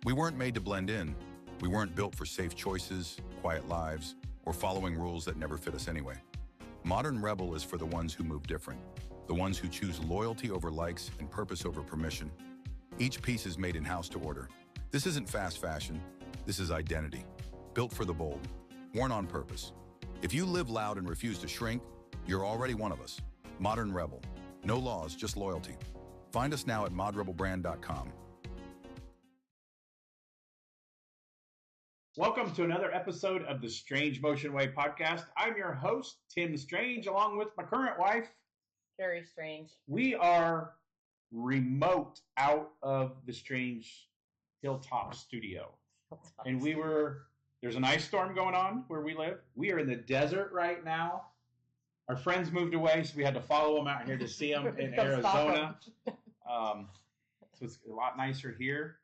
We weren't made to blend in. We weren't built for safe choices, quiet lives, or following rules that never fit us anyway. Modern Rebel is for the ones who move different, the ones who choose loyalty over likes and purpose over permission. Each piece is made in-house to order. This isn't fast fashion. This is identity, built for the bold, worn on purpose. If you live loud and refuse to shrink, you're already one of us. Modern Rebel. No laws, just loyalty. Find us now at modrebelbrand.com. Welcome to another episode of the Strange Motion Way podcast. I'm your host, Tim Strange, along with my current wife, Carrie Strange. We are remote out of the Strange Hilltop studio. And there's an ice storm going on where we live. We are in the desert right now. Our friends moved away, so we had to follow them out here to see them in Arizona. So it's a lot nicer here.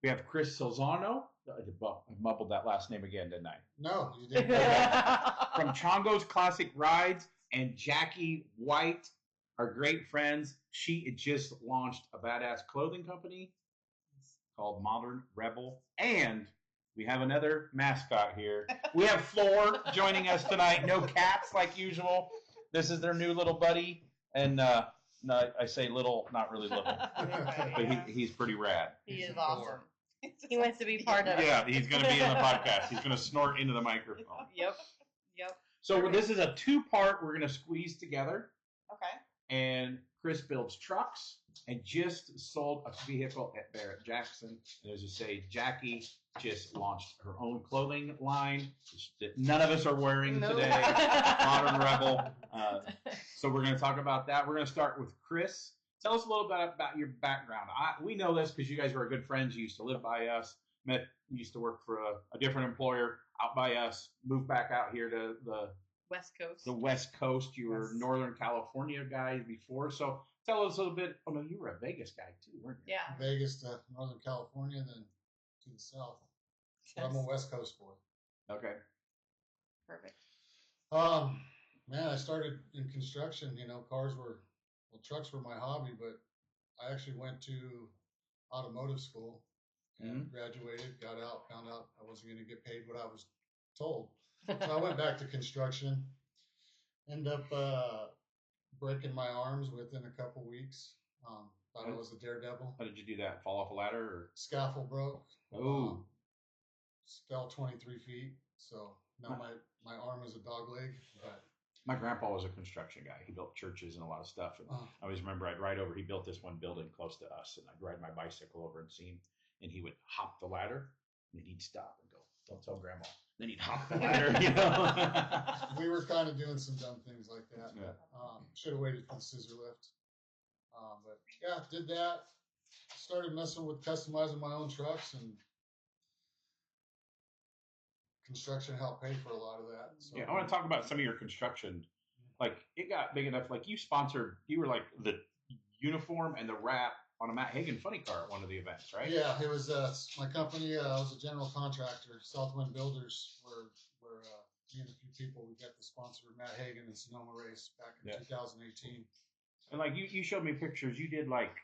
We have Chris Solzano. I mumbled that last name again, didn't I? No, you didn't. From Chongo's Classic Rides, and Jackie White, our great friends. She just launched a badass clothing company called Modern Rebel. And we have another mascot here. We have Floor joining us tonight. No cats like usual. This is their new little buddy. And no, I say little, not really little. But he's pretty rad. He is awesome. He wants to be part of it. Yeah, he's going to be in the podcast. He's going to snort into the microphone. Yep. So this is a two-part we're going to squeeze together. Okay. And Chris builds trucks and just sold a vehicle at Barrett Jackson. And as you say, Jackie just launched her own clothing line that none of us are wearing today. Modern Rebel. So we're going to talk about that. We're going to start with Chris. Tell us a little bit about your background. We know this because you guys were good friends. You used to live by us. You used to work for a different employer out by us. Moved back out here to the West Coast. The West Coast. You were Northern California guy before. So tell us a little bit. Oh no, you were a Vegas guy too, weren't you? Yeah. Vegas to Northern California, then to the south. So I'm a West Coast boy. Okay. Perfect. Man, I started in construction. Trucks were my hobby, but I actually went to automotive school and graduated, got out, found out I wasn't going to get paid what I was told. So I went back to construction, ended up breaking my arms within a couple weeks. Thought I was a daredevil. How did you do that? Fall off a ladder? Or? Scaffold broke. Oh. Fell 23 feet. So now my arm is a dog leg. But my grandpa was a construction guy. He built churches and a lot of stuff. And I always remember I'd ride over. He built this one building close to us, and I'd ride my bicycle over and see him. And he would hop the ladder, and he'd stop and go, "Don't tell Grandma." Then he'd hop the ladder, We were kind of doing some dumb things like that. Yeah. Should have waited for the scissor lift. But yeah, did that. Started messing with customizing my own trucks, and construction helped pay for a lot of that. So. Yeah, I want to talk about some of your construction. Like, it got big enough. Like, you were like the uniform and the wrap on a Matt Hagen funny car at one of the events, right? Yeah, it was my company. I was a general contractor. Southwind Builders were me and a few people. We got the sponsor Matt Hagen and Sonoma Race back in 2018. And like you showed me pictures. You did like,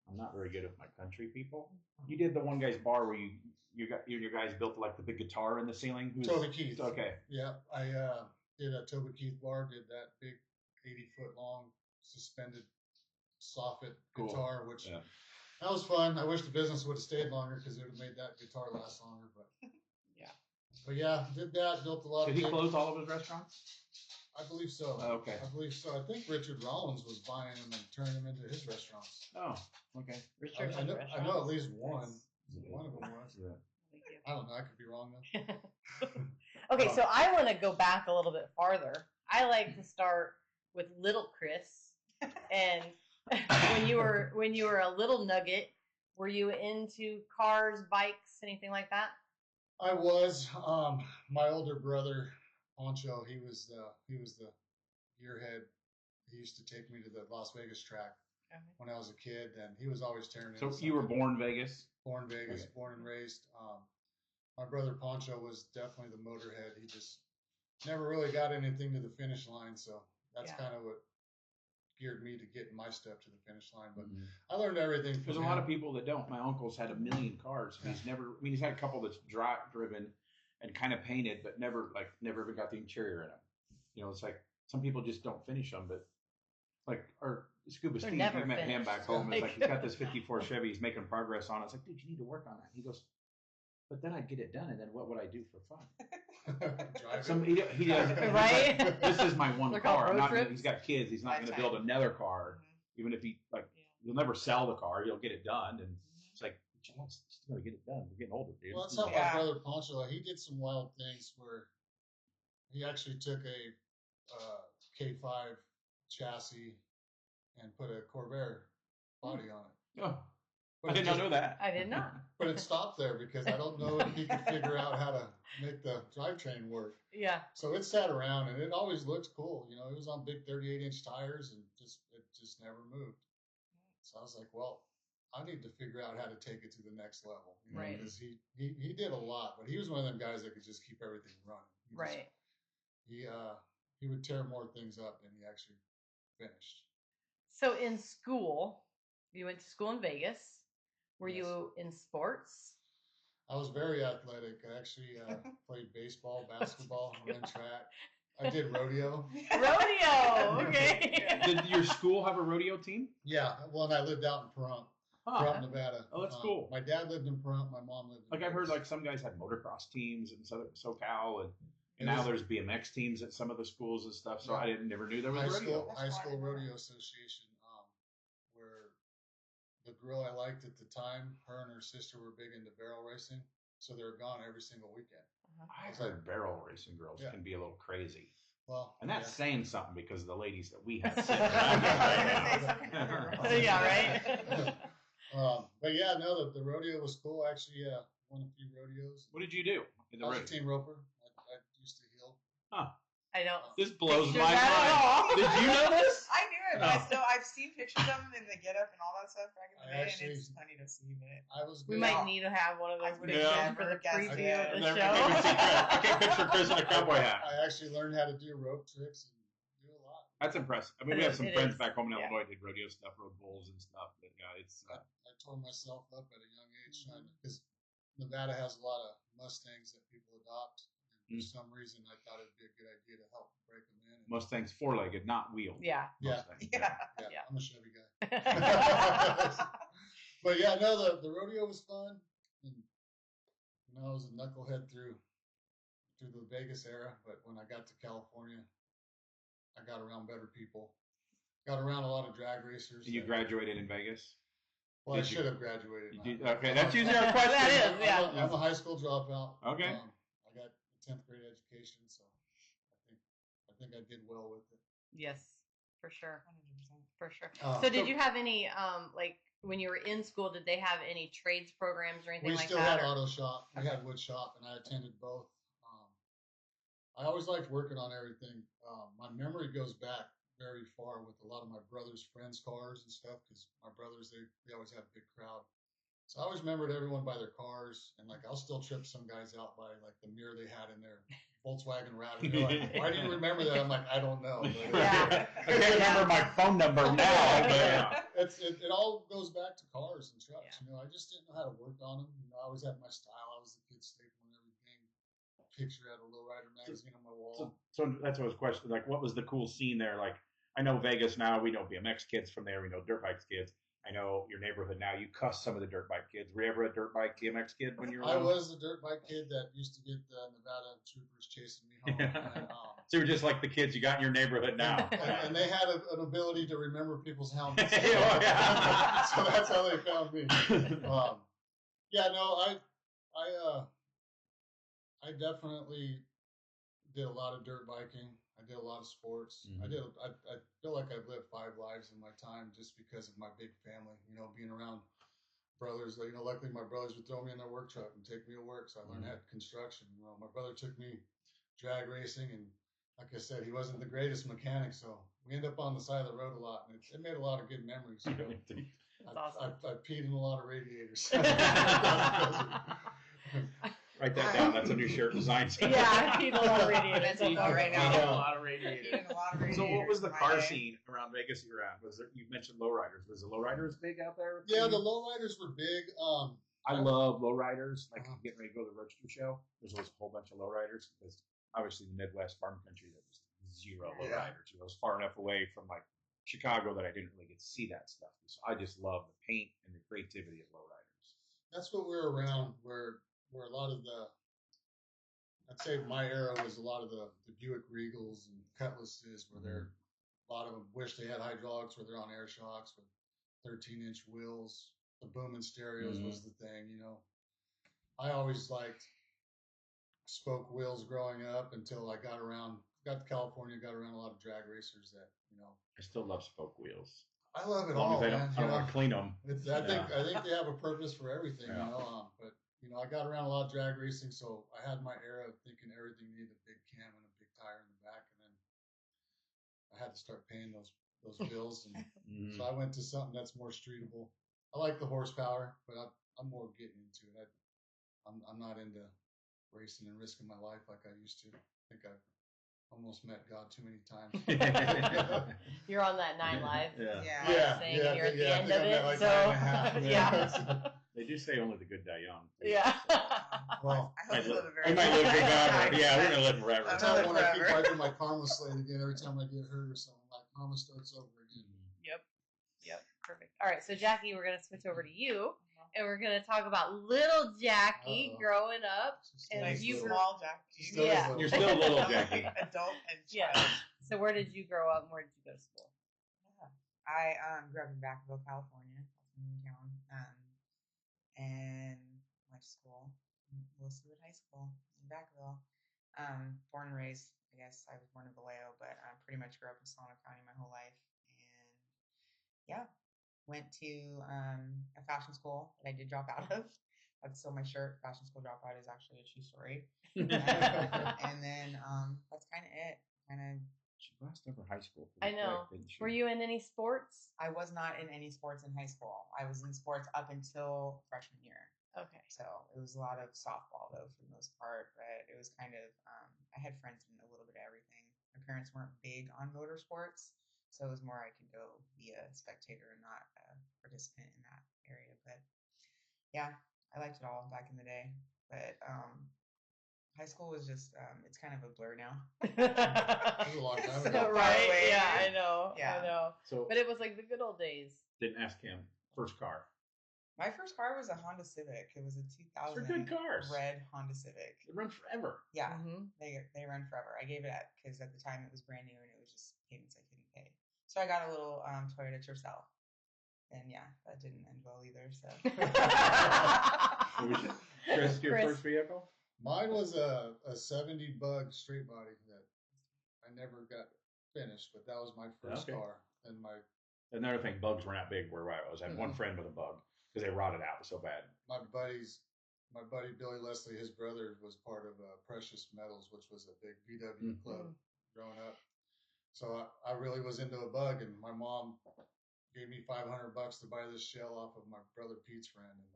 I'm not very good with my country people. You did the one guy's bar where you and your guys built like the big guitar in the ceiling. Toby Keith. Okay. Yeah, I did a Toby Keith bar. Did that big 80-foot long suspended soffit guitar, which that was fun. I wish the business would have stayed longer because it would have made that guitar last longer. But yeah, did that. Built a lot. Did he close all of his restaurants? I believe so. Okay. I believe so. I think Richard Rollins was buying them and turning them into his restaurants. Oh, okay. I know at least one. One of them was. Yeah. I don't know. I could be wrong though. Okay, so I want to go back a little bit farther. I like to start with little Chris. And when you were a little nugget, were you into cars, bikes, anything like that? I was. My older brother, Poncho, he was the gearhead. He used to take me to the Las Vegas track when I was a kid, and he was always tearing. So you were born Vegas? Born Vegas, born and raised. My brother Poncho was definitely the motorhead. He just never really got anything to the finish line, so that's kind of what geared me to getting my step to the finish line. But I learned everything. There's a lot of people that don't. My uncle's had 1 million cars. He's never. I mean, he's had a couple that's driven and kind of painted, but never even got the interior in them. You know, it's like some people just don't finish them. But like our Scuba They're Steve, never we met him finished. back home. It's like he's got this '54 Chevy. He's making progress on it. It's like, dude, you need to work on that. He goes, but then I'd get it done, and then what would I do for fun? He does Right? This is my one They're called car. road trips. He's got kids. He's not going to build another car, even if he'll never sell the car. He'll get it done, and it's like, you still got to get it done. We're getting older, dude. Well, that's how my brother Poncho. He did some wild things where he actually took a K5 chassis and put a Corvair body on it. Oh, But I did not know that. I did not. But it stopped there because I don't know if he could figure out how to make the drivetrain work. Yeah. So it sat around and it always looked cool. You know, it was on big 38-inch tires and it just never moved. So I was like, well, I need to figure out how to take it to the next level. You know, Right. because he did a lot, but he was one of them guys that could just keep everything running. He would tear more things up than he actually finished. So in school, you went to school in Vegas. Were you in sports? I was very athletic. I actually played baseball, basketball, ran track. I did rodeo. Rodeo. Okay. Did your school have a rodeo team? Yeah. Well, and I lived out in Pahrump, Nevada. Oh, that's cool. My dad lived in Pahrump. My mom lived in Like I've heard, Vegas. like some guys had motocross teams in SoCal, and now there's BMX teams at some of the schools and stuff. So I never knew there was rodeo. High School Rodeo Association, where the girl I liked at the time, her and her sister were big into barrel racing, so they were gone every single weekend. I've heard barrel racing girls can be a little crazy. Well, and that's saying something because of the ladies that we had. Yeah, right. But yeah, no, the rodeo was cool. Actually, won a few rodeos. What did you do? I was a team roper. I used to heel. Huh. I don't. This blows picture my that at all. mind. Did you know this? I knew it, but I've seen pictures of them in the get up and all that stuff back in the day, and it's funny to see it. We might need to have one of those pictures for the preview of the show. I can't picture Chris in a cowboy hat. I actually learned how to do rope tricks and do a lot. That's impressive. I mean, we have some friends back home in Illinois did rodeo stuff, rode bulls and stuff. But yeah, it's. I tore myself up at a young age trying because Nevada has a lot of Mustangs that people adopt. And for some reason, I thought it'd be a good idea to help break them in. Mustangs four-legged, not wheeled. Yeah. Yeah. I'm a Chevy guy. Yeah. But yeah, no, the rodeo was fun. And, I was a knucklehead through the Vegas era, but when I got to California, I got around better people. Got around a lot of drag racers. You graduated in Vegas? Well, I should have graduated. Okay, that's usually our question. That is, yeah. I'm a high school dropout. Okay. I got a 10th grade education, so I think I did well with it. Yes, for sure. 100%. For sure. So did you have any, like, when you were in school, did they have any trades programs or anything like that? We still had auto shop. We had wood shop, and I attended both. I always liked working on everything. My memory goes back very far with a lot of my brother's friends' cars and stuff, because my brothers, they always had a big crowd. So I always remembered everyone by their cars, and like I'll still trip some guys out by like the mirror they had in their Volkswagen Rabbit. They're like, why do you remember that? I'm like, I don't know. Yeah. I can't remember my phone number now. But It all goes back to cars and trucks. Yeah. I just didn't know how to work on them. I always had my style. I was the kid stapling everything. Picture at a lowrider magazine on my wall. So that's what I was questioning. Like, what was the cool scene there? Like, I know Vegas now. We know BMX kids from there. We know dirt bikes kids. I know your neighborhood now. You cuss some of the dirt bike kids. Were you ever a dirt bike BMX kid when you were? I was a dirt bike kid that used to get the Nevada troopers chasing me home. And, so you're just like the kids you got in your neighborhood now. and they had an ability to remember people's helmets. Oh, yeah. So that's how they found me. I definitely did a lot of dirt biking. I did a lot of sports. Mm-hmm. I feel like I've lived 5 lives in my time just because of my big family. Being around brothers. Luckily my brothers would throw me in their work truck and take me to work, so I learned how to construction. My brother took me drag racing, and like I said, he wasn't the greatest mechanic, so we ended up on the side of the road a lot, and it made a lot of good memories. I peed in a lot of radiators. Write that down. That's a new shirt design. Yeah, I peed a lot of radiators. That's right now. A lot of radiators. So what was the car scene around around Vegas you were at? You mentioned lowriders. Was the lowriders big out there? Yeah, the lowriders were big. I love lowriders. Like getting ready to go to the Roadster show, there's always a whole bunch of lowriders because obviously the Midwest farm country there was zero lowriders. It was far enough away from like Chicago that I didn't really get to see that stuff. So I just love the paint and the creativity of lowriders. That's what we're around where a lot of I'd say my era was a lot of the Buick Regals and Cutlasses where a lot of them wish they had hydraulics where they're on air shocks with 13-inch wheels. The booming stereos was the thing, you know. I always liked spoke wheels growing up until I got to California, got around a lot of drag racers that, you know. I still love spoke wheels. I love it As long all, as man. I don't want to clean them. I think they have a purpose for everything, you know. But you know, I got around a lot of drag racing, so I had my era of thinking everything needed a big cam and a big tire in the back, and then I had to start paying those bills, and so I went to something that's more streetable. I like the horsepower, but I'm more getting into it. I'm not into racing and risking my life like I used to. I think I've almost met God too many times. You're on that 9 Live. Yeah. You're at the end of it. Like So They do say only the good die young. yeah. Well, I hope you live a very I might live forever. Yeah, we're gonna live forever. I'm that's how when I keep forever. wiping my karma slate again every time I get hurt or something. Like karma starts over again. Yep. Perfect. All right. So Jackie, we're gonna switch over to you, and we're gonna talk about little Jackie growing up. And Like you small Jackie. Still is little. You're still little, Jackie. Adult and Yeah. child. So where did you grow up, and where did you go to school? I grew up in Vacaville, California. That's my hometown. And went to school, Willowwood High School in Vacaville. Born and raised, I guess I was born in Vallejo, but I pretty much grew up in Solano County my whole life. And yeah, went to a fashion school that I did drop out of. That's still my shirt. Fashion school dropout is actually a true story. And then that's kind of it. She glassed over high school. I know. Quick, didn't she? Were you in any sports? I was not in any sports in high school. I was in sports up until freshman year. Okay. So it was a lot of softball though for the most part, but it was kind of I had friends in a little bit of everything. My parents weren't big on motorsports, so it was more I could go be a spectator and not a participant in that area. But yeah, I liked it all back in the day. But high school was just it's kind of a blur now. That was a long time ago. Right? Away. Yeah, I know. Yeah. I know. So But it was like the good old days. didn't ask him. First car. My first car was a Honda Civic. It was a 2000 They're good cars. red Honda Civic. They run forever. Yeah, Mm-hmm. they run forever. I gave it up because at the time it was brand new and it was just payments I couldn't pay. So I got a little Toyota Tercel. And yeah, that didn't end well either. So What was it? Chris, your Chris. first vehicle? Mine was a 70 bug straight body that I never got finished, but that was my first Okay. car. And Another thing, bugs were not big where I was. I had one friend with a bug because they rotted out so bad. my buddy Billy Leslie, his brother was part of Precious Metals, which was a big VW club growing up. So I really was into a bug, and my mom gave me $500 to buy this shell off of my brother Pete's friend, and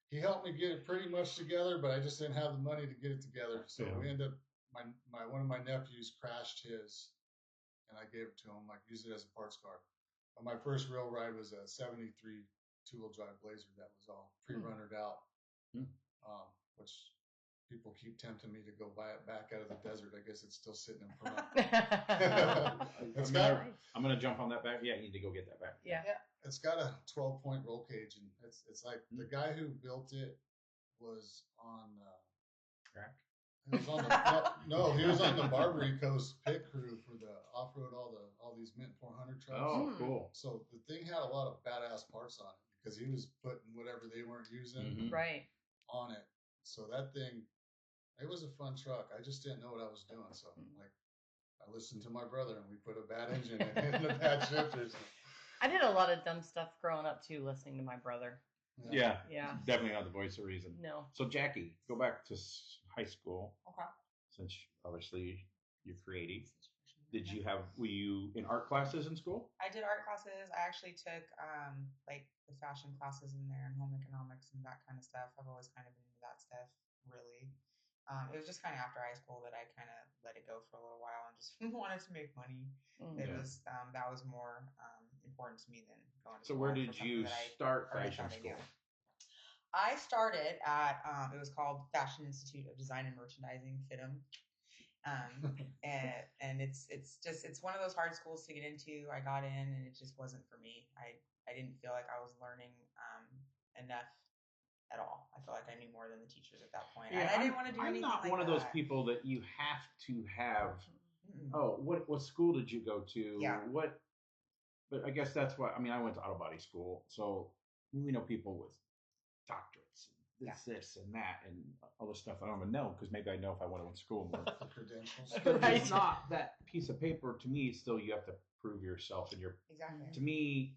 he helped me get it pretty much together, but I just didn't have the money to get it together. So we ended up one of my nephews crashed his, and I gave it to him, like used it as a parts car. But my first real ride was a '73 two-wheel drive Blazer that was all pre-runnered out, which people keep tempting me to go buy it back out of the desert. I guess it's still sitting in front. I'm gonna jump on that back. Yeah, you need to go get that back. Yeah. It's got a 12-point roll cage, and it's like the guy who built it was on Crack? he was on he was on the Barbary Coast pit crew for the off-road all these Mint 400 trucks. Oh, cool. So the thing had a lot of badass parts on it because he was putting whatever they weren't using Right. on it. So that thing, it was a fun truck. I just didn't know what I was doing. So like, I listened to my brother, and we put a bad engine in the bad shifters. I did a lot of dumb stuff growing up too, listening to my brother. Yeah. Yeah. Definitely not the voice of reason. No. So Jackie, go back to high school. okay. Since obviously you're creative. Were you in art classes in school? I did art classes. I actually took like the fashion classes in there and home economics and that kind of stuff. I've always kind of been into that stuff, really. It was just kind of after high school that I kind of let it go for a little while and just wanted to make money. It Yeah. was that was more important to me than going to So school. where for did something you that I start already fashion thought I school? knew. I started at it was called Fashion Institute of Design and Merchandising, FITM. And it's one of those hard schools to get into. I got in and it just wasn't for me. I didn't feel like I was learning enough at all. I felt like I knew more than the teachers at that point. Yeah, I didn't want to do I'm anything not like one of those that. people that you have to have. Mm-mm. Oh, what school did you go to? Yeah. What? But I guess that's what I mean. I went to auto body school, so we know people with doctorates, and this and that, and all this stuff I don't even know because maybe I know if I went to school more. The credentials. But Right. it's not that piece of paper to me. Still, you have to prove yourself, and Exactly. to me,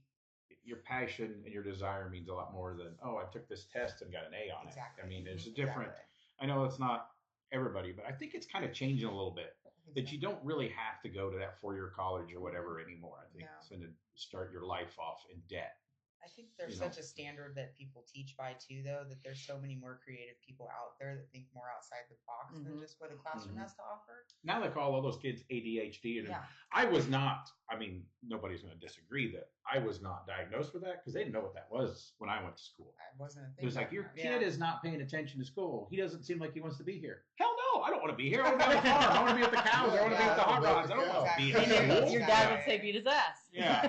your passion and your desire means a lot more than I took this test and got an A on Exactly. it. I mean, there's a different. Exactly. I know it's not everybody, but I think it's kind of changing a little bit. That you don't really have to go to that 4-year college or whatever anymore. I think No. it's going to start your life off in debt. I think there's You know. such a standard that people teach by too, though, that there's so many more creative people out there that think more outside the box than just what a classroom has to offer. Now they call all those kids ADHD, and Yeah. I was not. I mean, nobody's going to disagree that I was not diagnosed with that because they didn't know what that was when I went to school. I wasn't a thing. It was like back your then. kid is not paying attention to school. He doesn't seem like he wants to be here. Hell no, I don't want to be here. I want to be on the farm. I want to be with the cows. I want to be with the hot rods. I don't want to be Exactly. at And school. your dad would say beat his ass. Yeah.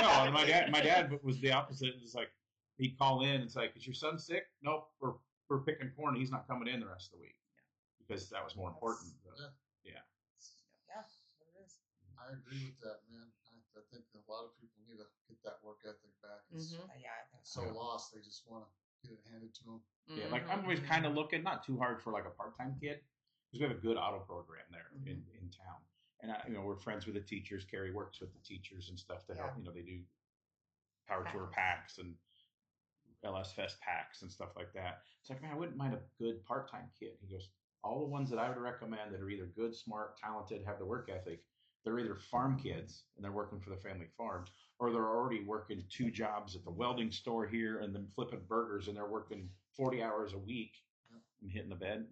No, and my dad was the opposite. It's like he'd call in. It's like, is your son sick? Nope. We're picking corn. He's not coming in the rest of the week because that was more important. Yeah. Yeah, it is. I agree with that, man. I think a lot of people need to get that work ethic back. It's Yeah, I think so lost. They just want to get it handed to them. Yeah, like I'm always kind of looking, not too hard for like a part-time kid, because we have a good auto program there in town. And we're friends with the teachers. Carrie works with the teachers and stuff to help. They do power tour packs and LS Fest packs and stuff like that. It's like, man, I wouldn't mind a good part-time kid. He goes, all the ones that I would recommend that are either good, smart, talented, have the work ethic, they're either farm kids and they're working for the family farm, or they're already working 2 jobs at the welding store here and then flipping burgers, and they're working 40 hours a week and hitting the bed.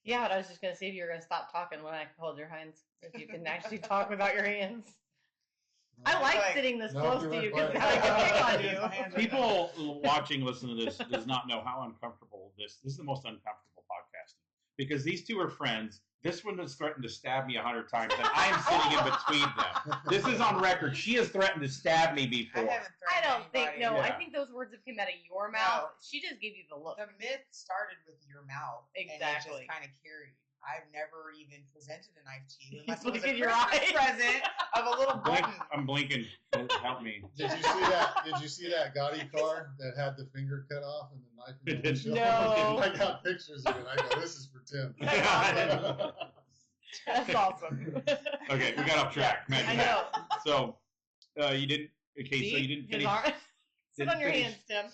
Yeah, but I was just going to see if you were going to stop talking when I hold your hands. If you can actually talk without your hands. I like sitting this close to you because I can pick on you. People watching, listening to this, does not know how uncomfortable this is the most uncomfortable podcasting. Because these two are friends. This one has threatened to stab me 100 times, and I am sitting in between them. This is on record. She has threatened to stab me before. I don't think, anybody. I think those words have come out of your mouth. She just gave you the look. The myth started with your mouth. Exactly. And it just kind of carried. I've never even presented a knife to you unless it was Look a at your Christmas eyes. present of a little button. I'm blinking. Help me. Did you see that Gotti car that had the finger cut off and the knife in the windshield? No. I got pictures of it. I go, this is for Tim. That's awesome. Okay, we got off track. I know. So, you didn't. Okay, See? so you didn't His finish. arm- Sit on your finish. hands, Tim.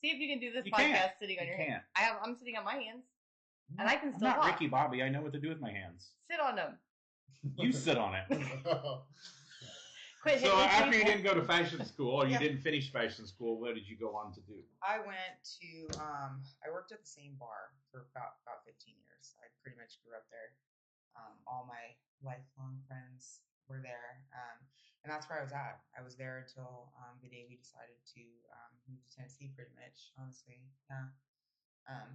See if you can do this You podcast can't. sitting on You your hands. can't. I'm sitting on my hands, and I can I'm still not walk. Ricky Bobby. I know what to do with my hands. Sit on them. You sit on it. Quit So hitting after you people. didn't go to fashion school, or you Yeah. didn't finish fashion school, what did you go on to do? I went to, I worked at the same bar for about 15 years. I pretty much grew up there. All my lifelong friends were there. And that's where I was at. I was there until the day we decided to move to Tennessee, pretty much, honestly. Yeah.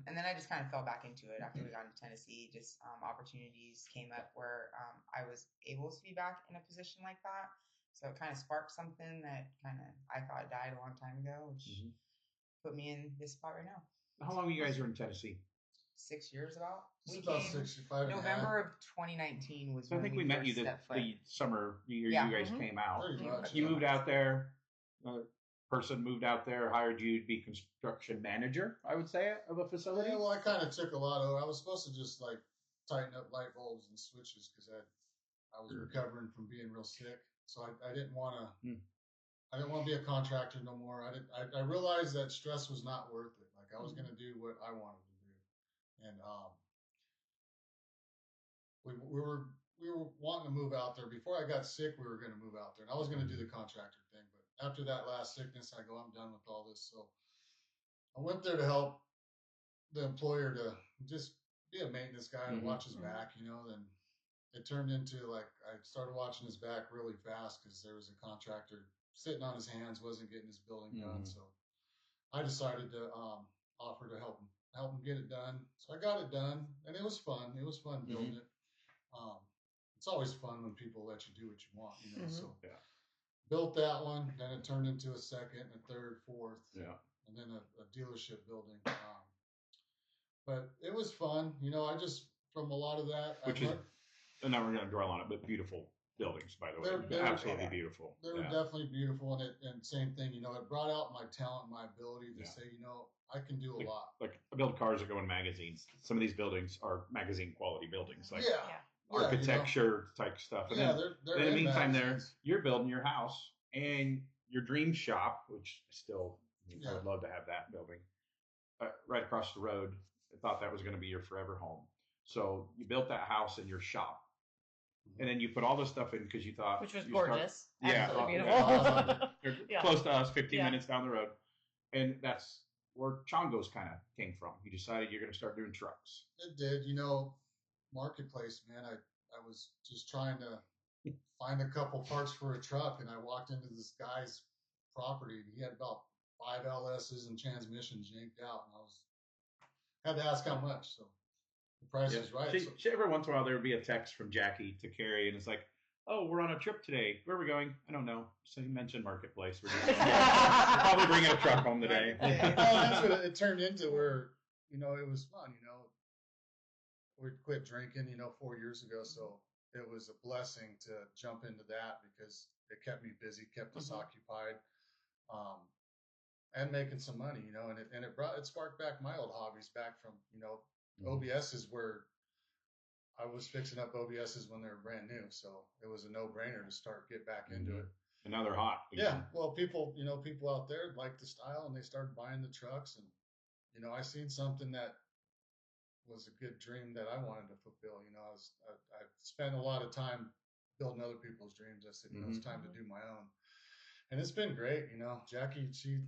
And then I just kind of fell back into it after we got into Tennessee. Just opportunities came up where I was able to be back in a position like that. So it kind of sparked something that kind of I thought died a long time ago, which put me in this spot right now. How long were you guys were in Tennessee? 6 years about. It's We about came 65 and a half. November of 2019 was So I when think we met first you the stepped foot. summer year Yeah. you guys came out. Pretty much. You moved out there. Person moved out there, hired you to be construction manager, I would say, of a facility. Yeah, well, I kind of took a lot of. I was supposed to just like tighten up light bulbs and switches because I was recovering from being real sick, so I didn't want to. I didn't want to be a contractor no more. I realized that stress was not worth it. Like I was going to do what I wanted to do, and we were wanting to move out there. Before I got sick, we were going to move out there, and I was going to do the contractor thing. But after that last sickness, I go, I'm done with all this. So I went there to help the employer to just be a maintenance guy and watch his back, you know. Then it turned into like I started watching his back really fast because there was a contractor sitting on his hands, wasn't getting his building done. So I decided to offer to help him get it done. So I got it done, and it was fun. It was fun building it. It's always fun when people let you do what you want, you know. So built that one, then it turned into a second, a third, fourth, and then a dealership building. But it was fun, you know. I just from a lot of that, and now we're going to dwell on it, but beautiful buildings, by the way, they're absolutely beautiful. They were definitely beautiful, and same thing, you know. It brought out my talent, my ability to say, you know, I can do a lot. Like I build cars that go in magazines. Some of these buildings are magazine quality buildings, like architecture type stuff. And then in the meantime, you're building your house and your dream shop, which I would love to have that building right across the road. I thought that was going to be your forever home. So you built that house in your shop. And then you put all this stuff in because you thought... Which was gorgeous. Absolutely beautiful. You're close to us, 15 minutes down the road. And that's where Chongo's kind of came from. You decided you're going to start doing trucks. It did. You know, marketplace, man, I was just trying to find a couple parts for a truck, and I walked into this guy's property, and he had about 5 LSs and transmissions yanked out, and had to ask how much, so... The price is right. Every once in a while, there would be a text from Jackie to Carrie, and it's like, "Oh, we're on a trip today. Where are we going? I don't know. So you mentioned Marketplace. We're probably bringing a truck home today." Well, that's what it turned into. Where you know it was fun. You know, we quit drinking. You know, 4 years ago, so it was a blessing to jump into that because it kept me busy, kept us occupied, and making some money. You know, and it sparked back my old hobbies back from OBS is where I was fixing up OBSs when they were brand new, so it was a no-brainer to get back into it. And now they're hot. Yeah, well, people out there like the style, and they started buying the trucks, and I seen something that was a good dream that I wanted to fulfill. You know, I spent a lot of time building other people's dreams. I said, it's time to do my own. And it's been great, you know. Jackie, she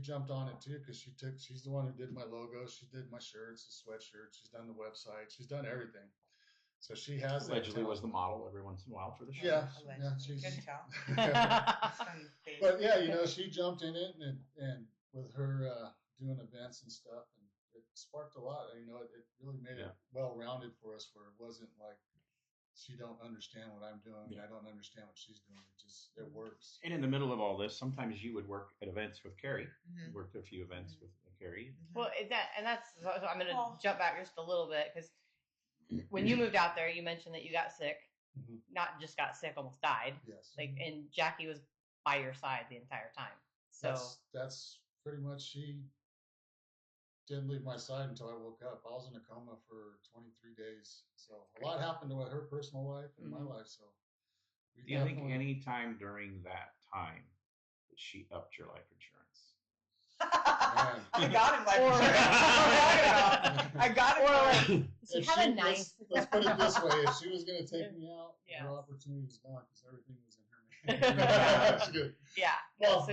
jumped on it too because she's the one who did my logo. She did my shirts, the sweatshirts. She's done the website. She's done everything. So she has allegedly was the model every once in a while for the show. Yeah, she's good tell. But yeah, you know, she jumped in it and with her doing events and stuff, and it sparked a lot. You know, it really made it well rounded for us, where it wasn't like she don't understand what I'm doing, and I don't understand what she's doing. It works. And in the middle of all this, sometimes you would work at events with Carrie. Worked a few events with Carrie. Well, so I'm going to jump back just a little bit because when you moved out there, you mentioned that you got sick. Not just got sick, almost died. Yes. And Jackie was by your side the entire time. So that's pretty much, she didn't leave my side until I woke up. I was in a coma for 23 days. So a lot happened to her personal life and my life. So do you think any time during that time that she upped your life insurance? I got him life insurance. I got it. She had a nice. Let's put it this way: if she was going to take me out, her opportunity was gone because everything was in her name. She did. Yeah. Well,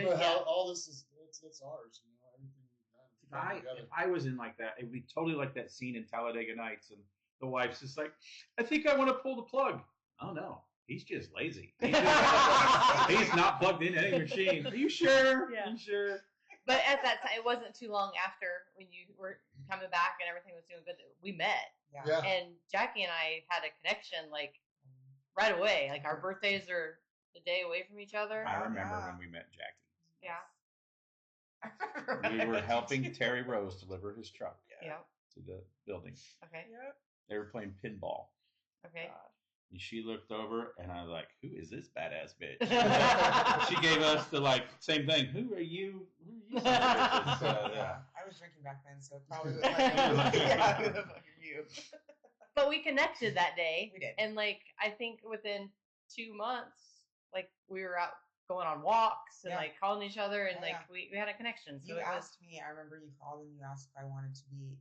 all this is it's ours. You know, everything we've done. If I was in like that, it would be totally like that scene in Talladega Nights, and the wife's just like, "I think I want to pull the plug." Oh no. He's just lazy. He's not plugged into any machine. Are you sure? Yeah. Are you sure? But at that time, it wasn't too long after when you were coming back and everything was doing good. We met, and Jackie and I had a connection like right away. Like our birthdays are the day away from each other. I remember when we met Jackie. Yeah. We were helping Terry Rose deliver his truck to the building. Okay. Yep. They were playing pinball. Okay. And she looked over, and I was like, "Who is this badass bitch?" She gave us the same thing. Who are you? I was drinking back then, so probably was like, who the fuck are you? But we connected that day. We did. And I think within 2 months, we were out going on walks and calling each other, and we had a connection. So you asked me. I remember you called and you asked if I wanted to be.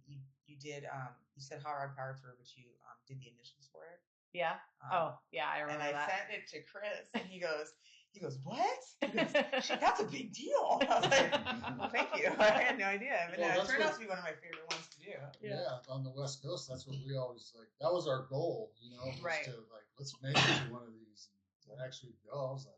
You did. You said Hot Rod Power Tour, but you did the initials for it. Yeah. I remember and I that. sent it to Chris, and he goes, He goes, what? He goes, "Shit, that's a big deal." I was like, well, thank you. I had no idea. But Well, no, it that's turned what- out to be one of my favorite ones to do. Yeah, on the West Coast, that's what we always like. That was our goal, you know, was Right. to like, let's make it to one of these. And to actually go, I was like,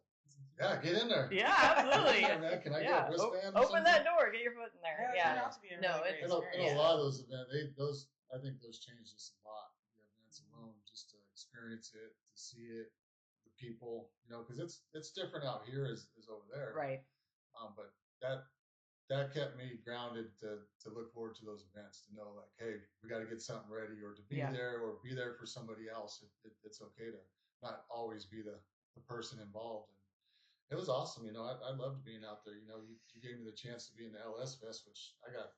yeah, get in there. Yeah, absolutely. Get in there, man. Can I get a wristband? or Open something? that door. Get your foot in there. Yeah, it Yeah. turned out to be a No, really it's- great And a experience. lot of those events, I think those changed us a lot. The events alone, just to experience it, to see it, the people, you know, because it's different out here as over there. Right. But that kept me grounded to look forward to those events, to know like, hey, we got to get something ready, or to be Yeah. there, or be there for somebody else. It's okay to not always be the person involved. And it was awesome, you know. I loved being out there. You know, you gave me the chance to be in the LS Fest, which I got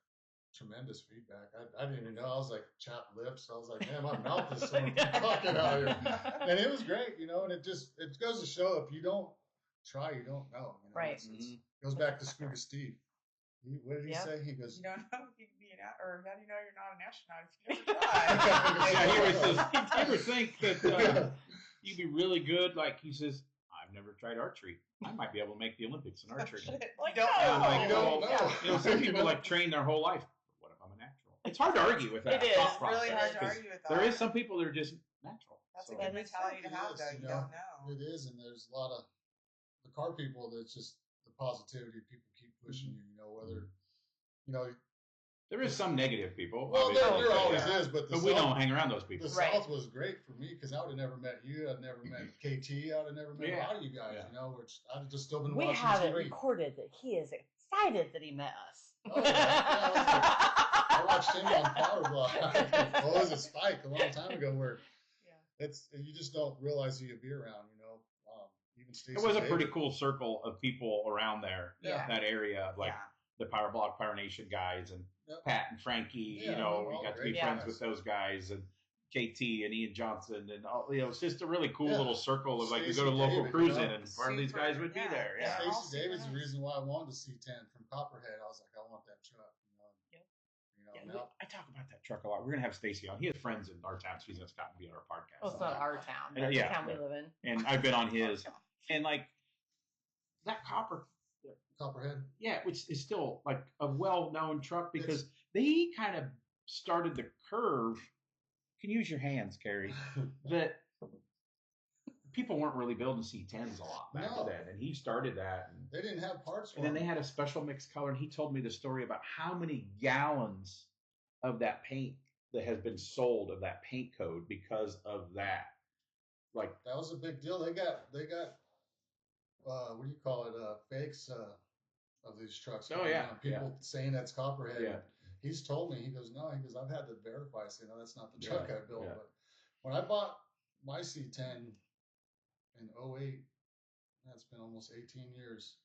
tremendous feedback. I didn't even know. I was like chapped lips. I was like, man, my mouth is so talking out here. And it was great, you know. And it goes to show, if you don't try, you don't know. You know? Right. It goes back to Scuba Steve. What did he Yep. say? He goes, You don't know if you can be or how do you know you're not an astronaut if you never try? Yeah, he always says, "You ever think that you'd be really good?" Like he says, "I've never tried archery. I might be able to make the Olympics in archery." Like, You don't no. I'm like, you don't well, know. You know, some people like train their whole life. What if I'm a natural? It's hard to argue with that. It is. thought It's really process, hard to 'cause argue with that. there is some people that are just natural. That's So- a good That is mentality to It have, is, though. you You know. don't know. it is, and there's a lot of the car people that's just the positivity. People keep pushing you, you know, whether, you know, There is some negative people. well, obviously, there always yeah. is, but the But we South, don't hang around those people. the Right. South was great for me because I would have never met you. I'd never met KT. I would have never met a Yeah. lot of you guys, Yeah. you know, which I'd have just still been We watching have it TV. recorded that he is excited that he met us. Oh, yeah, I watched him on Power Block. What was it, Spike, a long time ago, where it's you just don't realize who you'll be around, you know. Even Stacey It was a David. pretty cool circle of people around there, Yeah. that area, like Yeah. the Power Block, Power Nation guys, and Yep. Pat and Frankie. Yeah, you know, all you got to be great friends guys. with those guys, and KT and Ian Johnson, and all. You know, it's just a really cool Yeah. little circle of like we Stacey go to local David, you cruising, know. and part of these Super- guys would be yeah, there. yeah. Yeah. all Stacey super David's the nice. reason why I wanted to C10 from Copperhead. I was like, I want that truck. You know, Yep. you know, Yeah, now, I talk about that truck a lot. We're gonna have Stacy on. He has friends in our town. She's just gotten to be on our podcast. Well, it's not our town, but Yeah, the town we yeah. live in. And I've been on his, and like that Copperhead. yeah, which is still like a well-known truck because they kind of started the curve. You can use your hands, Carrie. That people weren't really building C10s a lot back No. then, and he started that. And, They didn't have parts for and then them. they had a special mixed color, and he told me the story about how many gallons of that paint that has been sold of that paint code because of that. Like, That was a big deal. They got what do you call it? Fakes of these trucks. Oh, going yeah, around. People saying that's Copperhead. Yeah. He's told me. He goes, no. He goes, I've had to verify. Say, no, that's not the Yeah, truck I built. yeah. But when I bought my C10 in 08, that's been almost 18 years.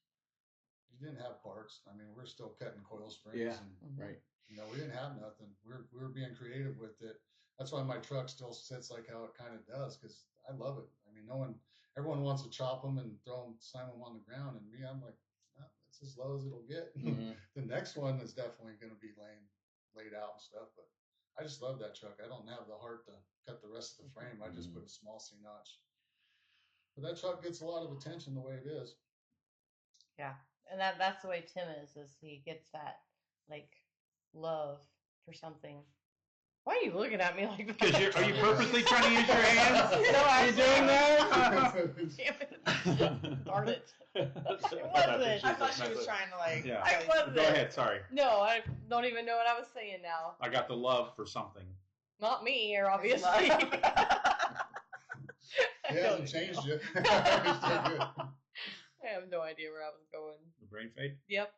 You didn't have parts. I mean, we're still cutting coil springs. Yeah. And, right. you know, we didn't have nothing. We were being creative with it. That's why my truck still sits like how it kind of does, because I love it. I mean, everyone wants to chop them and slam them on the ground, and me, I'm like, no, it's as low as it'll get. Mhm. The next one is definitely going to be laid out and stuff, but I just love that truck. I don't have the heart to cut the rest of the frame. I just put a small C notch. But that truck gets a lot of attention the way it is. Yeah, and that's the way Tim is he gets that like love for something. Why are you looking at me like that? Because are you purposely trying to use your hands? No, Are you doing that? Damn it. Darn it. It wasn't. I thought she was trying to like. Yeah. I wasn't. Go ahead. Sorry. No, I don't even know what I was saying now. I got the love for something. Not me, or obviously. He hasn't changed yet. He's still good. I have no idea where I was going. The brain fade? Yep.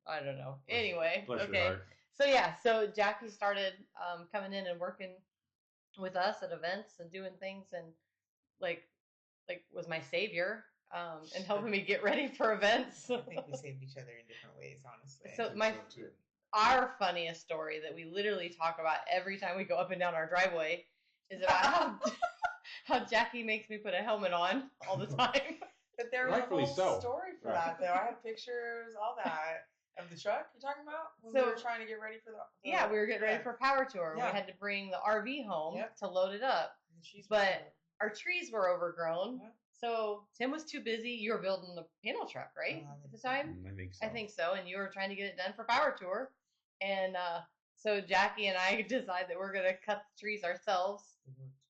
I don't know. Anyway, Bless your okay. heart. So Jackie started coming in and working with us at events and doing things, and like was my savior and helping me get ready for events. I think we saved each other in different ways, honestly. So I think so, too. our funniest story that we literally talk about every time we go up and down our driveway is about how Jackie makes me put a helmet on all the time. But there was a Rightfully whole so. story for Right. that, though. I have pictures, all that. Of the truck you're talking about? When So- we were trying to get ready for the Yeah, we were getting ready yeah. for a power tour. Yeah. We had to bring the RV home Yep. to load it up. And she's But our trees were overgrown, Yeah. So Tim was too busy. You were building the panel truck, right? At the time? I think so. I think so. And you were trying to get it done for Power Tour. And so Jackie and I decided that we're going to cut the trees ourselves.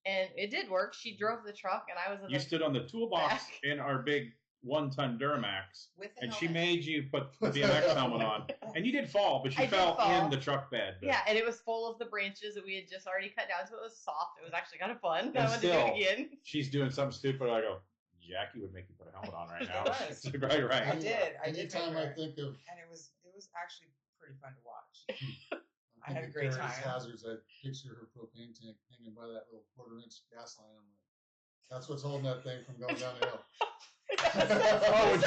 And it did work. She drove the truck, and I was in You the stood on the toolbox back. in our big 1-ton Duramax, With the and she helmet. made you put the BMX helmet on. And you did fall, but I you did fell fall. in the truck bed. But Yeah, and it was full of the branches that we had just already cut down, so it was soft. It was actually kind of fun. And I wanted to do still, it again. she's doing something stupid. I go, Jackie would make you put a helmet on right now. It was. right. I did. Anytime I make her- think of and it was actually pretty fun to watch. I had a great Carrie's time. hazards, I picture her propane tank hanging by that little 1/4-inch gas line. I'm like, that's what's holding that thing from going down the hill. Oh, when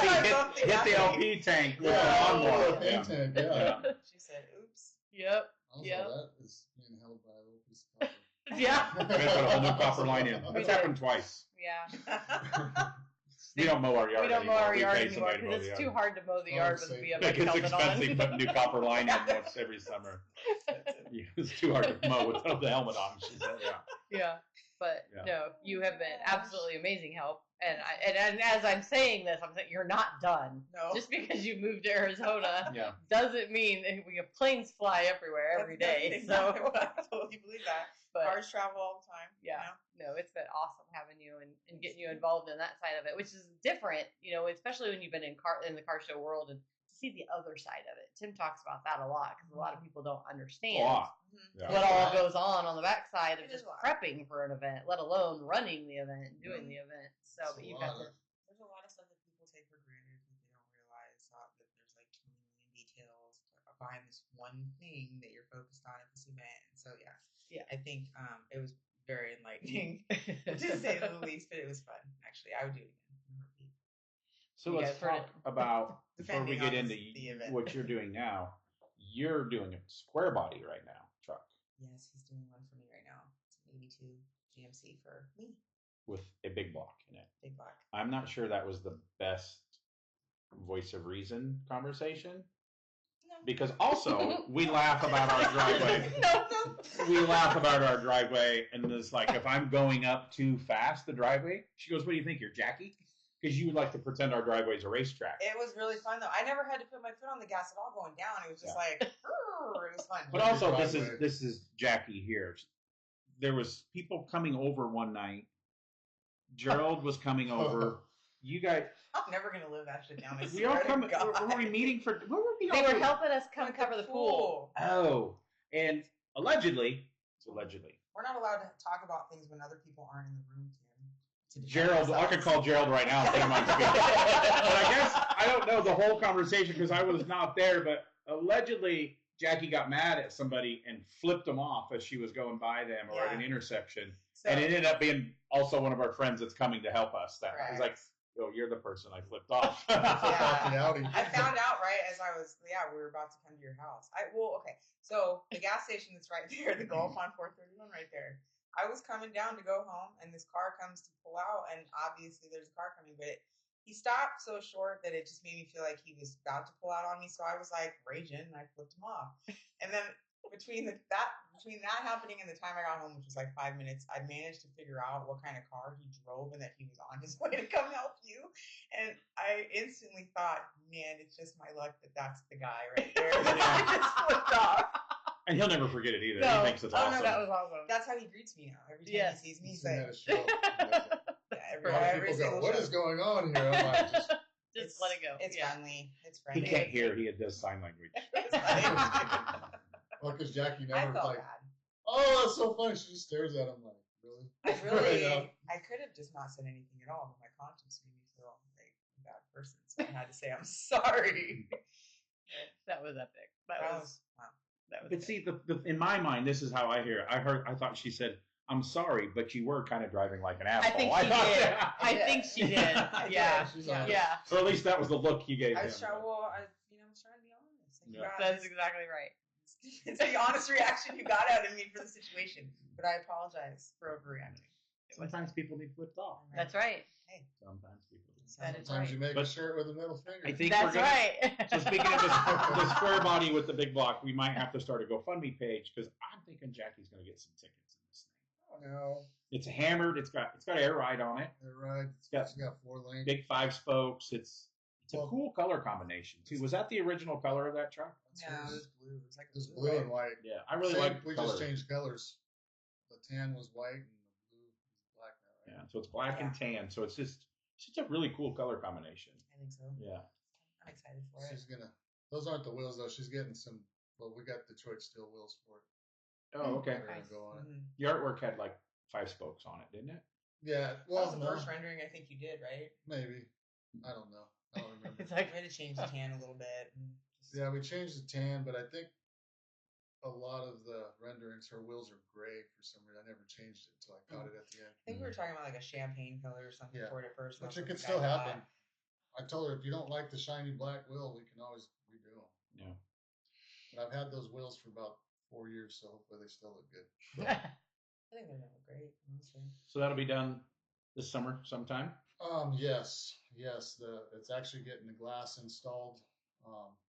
she hit the LP tank with the lawnmower. propane Yeah. tank, Yeah. She said, "Oops." Yep. Also, Yeah. that is being held by a little piece of copper. Yeah. We gotta put a whole new copper line in. We That's did. happened twice. Yeah. We don't mow our yard We don't mow anymore. our We yard pay anymore somebody to mow because the it's too yard. hard to mow the Oh, yard it's with safe. BMX Like, it's helmet expensive on. putting new copper line in once every summer. Yeah, it's too hard to mow without the helmet on. She said, yeah. Yeah. But Yeah. no, you have been absolutely amazing help. And as I'm saying this, I'm saying you're not done. No. Just because you moved to Arizona Yeah. doesn't mean that we have planes fly everywhere every day. So, I totally believe that. but Cars travel all the time. yeah, You know? no, it's been awesome having you and getting you involved in that side of it, which is different, especially when you've been in the car show world and to see the other side of it. Tim talks about that a lot because a lot of people don't A understand lot. Mhm. Yeah. what all goes on the backside of It just is a lot. prepping for an event, let alone running the event, doing the event. So, It's but a you've got lot to. of- There's a lot of stuff that people take for granted that they don't realize that there's like 20 million details behind this one thing that you're focused on at this event. And so Yeah. I think it was very enlightening, to say the least. But it was fun. Actually, I would do it again. in a heartbeat. So You let's guys heard talk about, before we Depending get on into the event. what you're doing now, you're doing a square body right now, truck, Yes, he's doing one for me right now. It's an 82 GMC for me. with a big block in it. Big black. I'm not sure that was the best voice of reason conversation. No. Because also, we laugh about our driveway. No. We laugh about our driveway, and it's like, if I'm going up too fast the driveway, she goes, "What do you think, you're Jackie?" Because you like to pretend our driveway's a racetrack. It was really fun though. I never had to put my foot on the gas at all going down. It was just like, it was fun. But also, Driveway. this is Jackie here. There was people coming over one night. Gerald was coming over. You guys, I'm never gonna live that shit down. I we all swear to come. God. Were we meeting for? What were we They all were doing? helping us come Like cover the pool. Oh, and allegedly, We're not allowed to talk about things when other people aren't in the room, Tim. to defend Gerald. I could ourselves. call Gerald right now and put him on speaker. But I guess I don't know the whole conversation because I was not there. But allegedly, Jackie got mad at somebody and flipped them off as she was going by them or at an Yeah. intersection. So, And it ended up being also one of our friends that's coming to help us. That I was like, correct. "Oh, you're the person I flipped off." Fucking Audi. I found out right as I was, we were about to come to your house. Okay. So the gas station that's right there, the Gulf on 431 right there. I was coming down to go home, and this car comes to pull out, and obviously there's a car coming, but he stopped so short that it just made me feel like he was about to pull out on me. So I was like raging, and I flipped him off. And then between that happening and the time I got home, which was like 5 minutes, I managed to figure out what kind of car he drove and that he was on his way to come help you. And I instantly thought, man, it's just my luck that that's the guy right there. I just flipped off. And he'll never forget it either. No. He thinks it's Oh, no, awesome. That was awesome. That's how he greets me now. Every time Yes. he sees me, he's Seen like, that show. every, A lot of every people go, single "What show. is going on here?" I'm like, just Just let it go. It's Yeah. friendly. It's He friendly. can't hear. He does sign language. It's funny. well, because Jackie I never felt like, bad. "Oh, that's so funny." She just stares at him like, "Really?" I could have just not said anything at all, but my conscience made me feel like a bad person, so I had to say I'm sorry. That was epic. That That was was wow. that was But good. see, in my mind, this is how I hear it. I thought she said, "I'm sorry, but you were kind of driving like an asshole." I think she thought did. that. I think she did. I did. Yeah. She's Yeah. honest. Yeah. Or at least that was the look you gave I him. was trying. Well, I was trying to be honest. Like, you Yeah. guys, That's exactly right. it's the honest reaction you got out of me for the situation, but I apologize for overreacting. Sometimes people need flipped off. That's right. Hey, Sometimes people do. That is Sometimes right. you make But a shirt with a middle finger. I think That's we're gonna. right. So speaking of the square body with the big block, we might have to start a GoFundMe page because I'm thinking Jackie's going to get some tickets in this thing. No. It's hammered. It's got air ride on it. They're right. got It's got 4 lanes. Big 5 spokes. It's a cool color combination too. Was that the original color of that truck? No, it was blue. It was like It's blue and white. Yeah, I really like. We just changed colors. The tan was white and the blue is black now. Right? Yeah, so it's black and tan. So it's just a really cool color combination. I think so. Yeah. I'm excited for it. She's gonna. Those aren't the wheels though. She's getting some. Well, we got Detroit steel wheels for it. Oh, okay. They're gonna go on it. Mhm. The artwork had like 5 spokes on it, didn't it? Yeah. That Well, was the no, first rendering I think you did, right? maybe. I don't know. I don't remember. It's like We had to change the tan a little bit. And just, Yeah, we changed the tan, but I think a lot of the renderings, her wheels are gray for some reason. I never changed it until I caught it at the end. I think we were talking about like a champagne color or something Yeah. for it at first. Which That's it what could the still guy happen. thought. I told her if you don't like the shiny black wheel, we can always redo them. Yeah. But I've had those wheels for about 4 years, so hopefully they still look good. I think they're gonna look great, honestly. So that'll be done this summer sometime. Yes. It's actually getting the glass installed.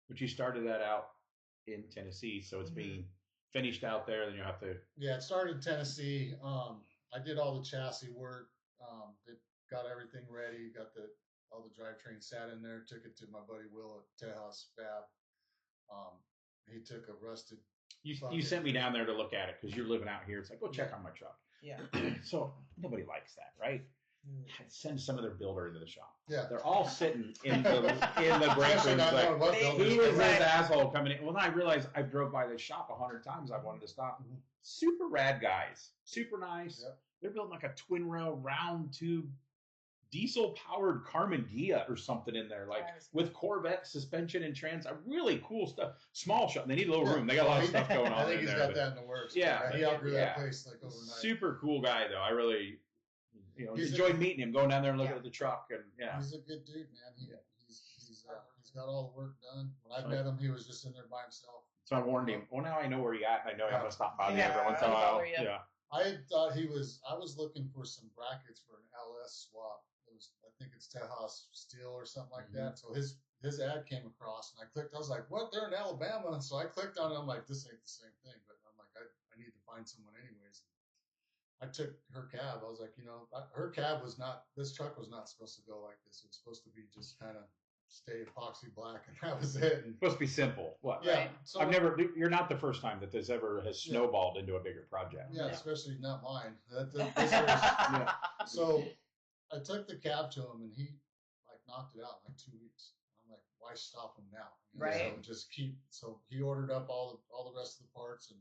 But you started that out in Tennessee, so it's being finished out there. Then you have to. Yeah, it started in Tennessee. I did all the chassis work. Got everything ready. Got all the drivetrain sat in there. Took it to my buddy Will at Tejas Fab. He took a rusted. You sent me down there to look at it because you're living out here. It's like, go check on my truck. Yeah. So nobody likes that, right? Send some other builder into the shop. Yeah. They're all sitting in the break Especially room. not Like, knowing what They- builders who is do. this asshole coming in? Well, then I realized I drove by this shop 100 times. I wanted to stop. Super rad guys. Super nice. Yep. They're building like a twin rail round tube diesel powered Carmen Ghia or something in there, like with Corvette suspension and really cool stuff. Small shop. They need a little room. They got a lot of stuff going on I think in he's there. got that in the works. Yeah, He outgrew yeah. that place like overnight. Super cool guy though. I really, He's enjoyed meeting him, going down there and looking at the truck, and He's a good dude, man. He's got all the work done. When I met him, he was just in there by himself. So I warned him. Well, now I know where you at. I know I'm gonna stop by there Yeah, every once in a I'll while. bother you. Yeah. I thought I was looking for some brackets for an LS swap. I think it's Tejas Steel or something like that. So his ad came across and I clicked. I was like, what? They're in Alabama. And so I clicked on it. I'm like, this ain't the same thing. But I'm like, I need to find someone anyways. I took her cab. I was like, her cab was not, this truck was not supposed to go like this. It was supposed to be just kind of stay epoxy black and that was it. And, Supposed to be simple. What? yeah. So, You're not the first time that this ever has snowballed into a bigger project. Yeah, especially not mine. So I took the cab to him and he like knocked it out in like 2 weeks. I'm like, why stop him now? Right. So just so he ordered up all the rest of the parts and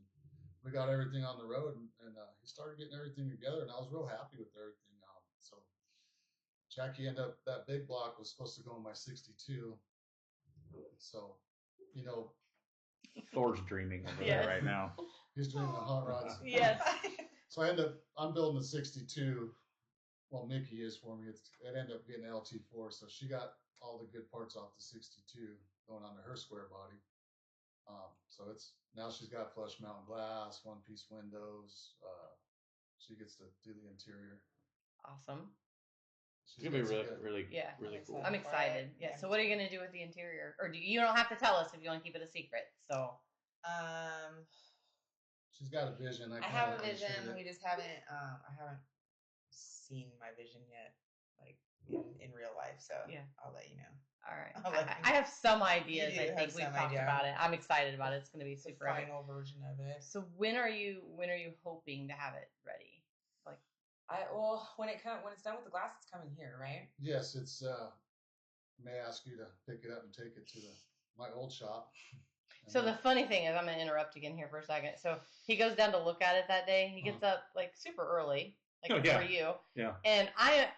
we got everything on the road and he started getting everything together and I was real happy with everything. So Jackie ended up, that big block was supposed to go in my 62. So, Thor's dreaming over Yes. there right now. he's dreaming of hot rods. Yes. So I'm building the 62. Well, Mickey is for me. It ended up getting LT4, so she got all the good parts off the 62 going onto her square body. So now she's got flush mount glass, one-piece windows. She gets to do the interior. Awesome. It's gonna be really Yeah. really cool. I'm excited. Yeah. So what are you gonna do with the interior? Or you don't have to tell us if you want to keep it a secret. So She's got a vision. I have a vision. We just haven't. I haven't seen my vision yet, like in real life. So Yeah. I'll let you know. all right. I'll let I have some ideas. You do I have think we've some talked idea. about it. I'm excited about it. It's gonna be The super epic. final version of it. So when are you hoping to have it ready? Like When it's done with the glass, it's coming here, right? Yes, it's. May ask you to pick it up and take it to my old shop. So the funny thing is, I'm going to interrupt again here for a second. So he goes down to look at it that day. He gets up like super early, like for you. Yeah. And I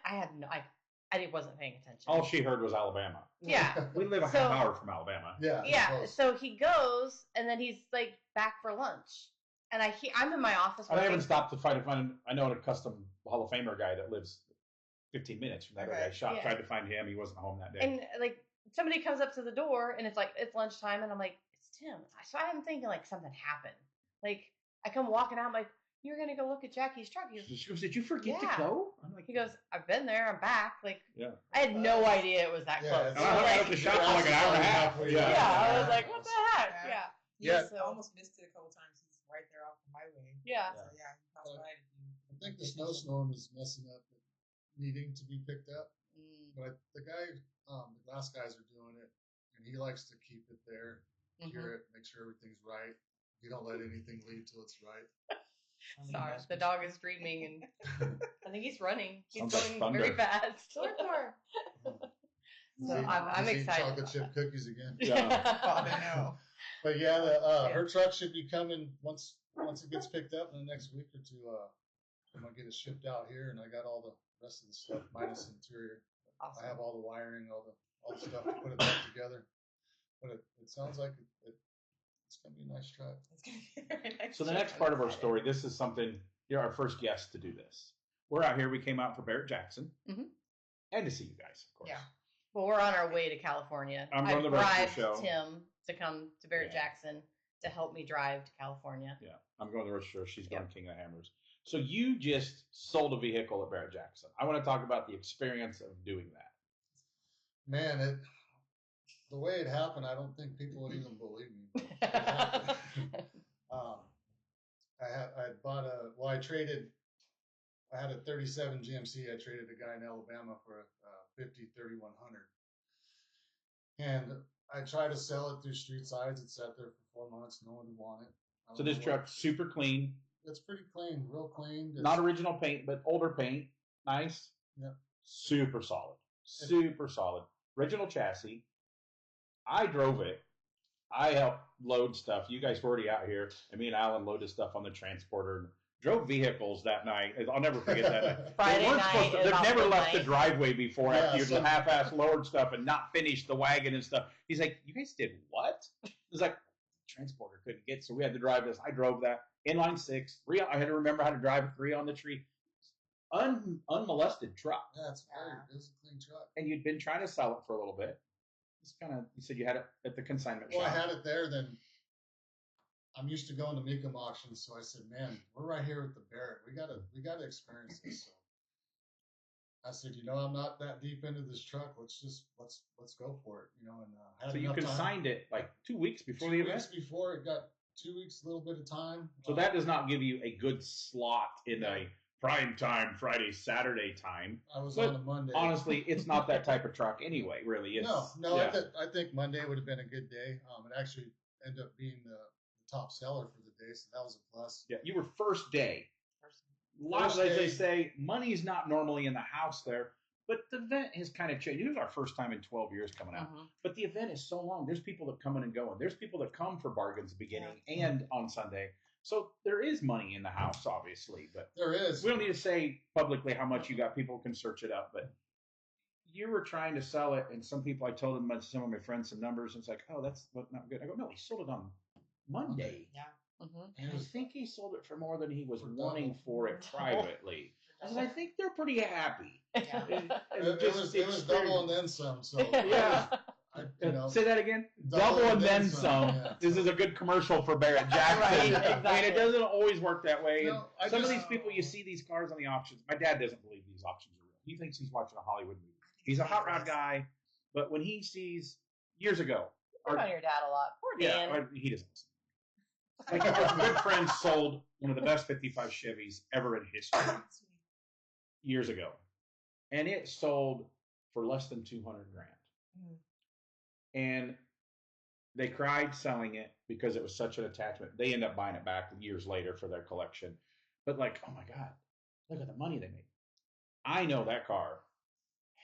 wasn't paying attention. All she heard was Alabama. Yeah. We live a half hour from Alabama. Yeah. Yeah. close. So he goes, and then he's like back for lunch, and I'm in my office. I haven't stopped to try to find. I know a custom Hall of Famer guy that lives 15 minutes from that other guy's shop. Yeah. Tried to find him. He wasn't home that day. And like somebody comes up to the door, and it's like it's lunchtime, and I'm like, it's Tim. So I'm thinking like something happened. Like I come walking out, I'm like, you're gonna go look at Jackie's truck. He goes, She goes, did you forget Yeah. to go? I'm like, he goes, I've been there. I'm back. Like yeah. I had no idea it was that Yeah, close. it's- And I hung out at the shop for like an hour and a half. Halfway Yeah. down. Yeah, I was like, what the heck? Yeah. Yes, So- I almost missed it a couple times. He's right there off the highway. Yeah. So yeah, he passed by to do the think the snowstorm is messing up, needing to be picked up. But the glass guys are doing it, and he likes to keep it there, cure it, make sure everything's right. You don't let anything leave till it's right. Sorry, the dog is screaming, and I think he's running. He's Sounds like going thunder. very fast. So I'm He's eating excited. chocolate chip cookies again. Yeah. Father, no. But yeah, her truck should be coming once it gets picked up in the next week or two. I'm gonna get it shipped out here, and I got all the rest of the stuff minus the interior. Awesome. I have all the wiring, all the stuff to put it back together. But it sounds like it's gonna be a nice truck. It's gonna be a very nice So the trip. next part of our story, this is something, you're our first guest to do this. We're out here, we came out for Barrett Jackson. And to see you guys, of course. Yeah. Well, we're on our way to California. I'm I on the rest of bribed the show. Tim to come to Barrett Yeah. Jackson to help me drive to California. Yeah, I'm going to the road show. She's going to King of the Hammers. So you just sold a vehicle at Barrett Jackson. I want to talk about the experience of doing that. Man, the way it happened, I don't think people would even believe me. But it happened. I had a 37 GMC. I traded a guy in Alabama for a 50 3100. And I tried to sell it through Street Sides. It sat there for 4 months. No one would want it. So this truck's super clean. It's pretty clean, real clean. Not original paint, but older paint. Nice. Yep. Super solid. Super solid. Original chassis. I drove it. I helped load stuff. You guys were already out here. And me and Alan loaded stuff on the transporter. And drove vehicles that night. I'll never forget that night. Friday night. They've never left the driveway before Yeah, after you half-ass lowered stuff and not finished the wagon and stuff. He's like, you guys did what? It was like, transporter couldn't get, so we had to drive this. I drove that. Inline 6. I had to remember how to drive a 3 on the tree. Unmolested truck. Yeah, it was a clean truck. And you'd been trying to sell it for a little bit. It's kind of, you said you had it at the consignment Well, shop. I had it there. Then I'm used to going to Mecum auctions, so I said, "Man, we're right here with the Barrett. We gotta experience this." So I said, "I'm not that deep into this truck. Let's go for it." And so you consigned it like 2 weeks before the 2 event. weeks before it got 2 weeks, a little bit of time. So that does not give you a good slot in a prime time Friday, Saturday time. I was But on a Monday. honestly, it's not that type of truck anyway, really. It's, No, yeah. I think Monday would have been a good day. It actually ended up being the top seller for the day, so that was a plus. Yeah, you were first day. First As they day. say, money's not normally in the house there, but the event has kind of changed. It was our first time in 12 years coming out, but the event is so long. There's people that come in and go, and there's people that come for bargains at the beginning and on Sunday. So there is money in the house, obviously, but There is. we don't need to say publicly how much you got. People can search it up, but you were trying to sell it, and some people, I told them, some of my friends, some numbers, and it's like, oh, that's not good. I go, no, he sold it on Monday. Yeah. And I think he sold it for more than he was For wanting double. for it privately. I said, I think they're pretty happy. Yeah. It was double and then some. So Yeah. Say that again. Double and then some. Yeah. This is a good commercial for Barrett Jackson. Right, I mean, it doesn't always work that way. No, And some of these people, you see these cars on the auctions. My dad doesn't believe these auctions are real. He thinks he's watching a Hollywood movie. He's a hot rod guy, but when he sees years ago, Work on your dad a lot. Poor Dan. he doesn't. Like our good friend sold one of the best 55 Chevys ever in history years ago, and it sold for less than 200 grand. And they cried selling it because it was such an attachment. They end up buying it back years later for their collection. But like, oh my God, look at the money they made. I know that car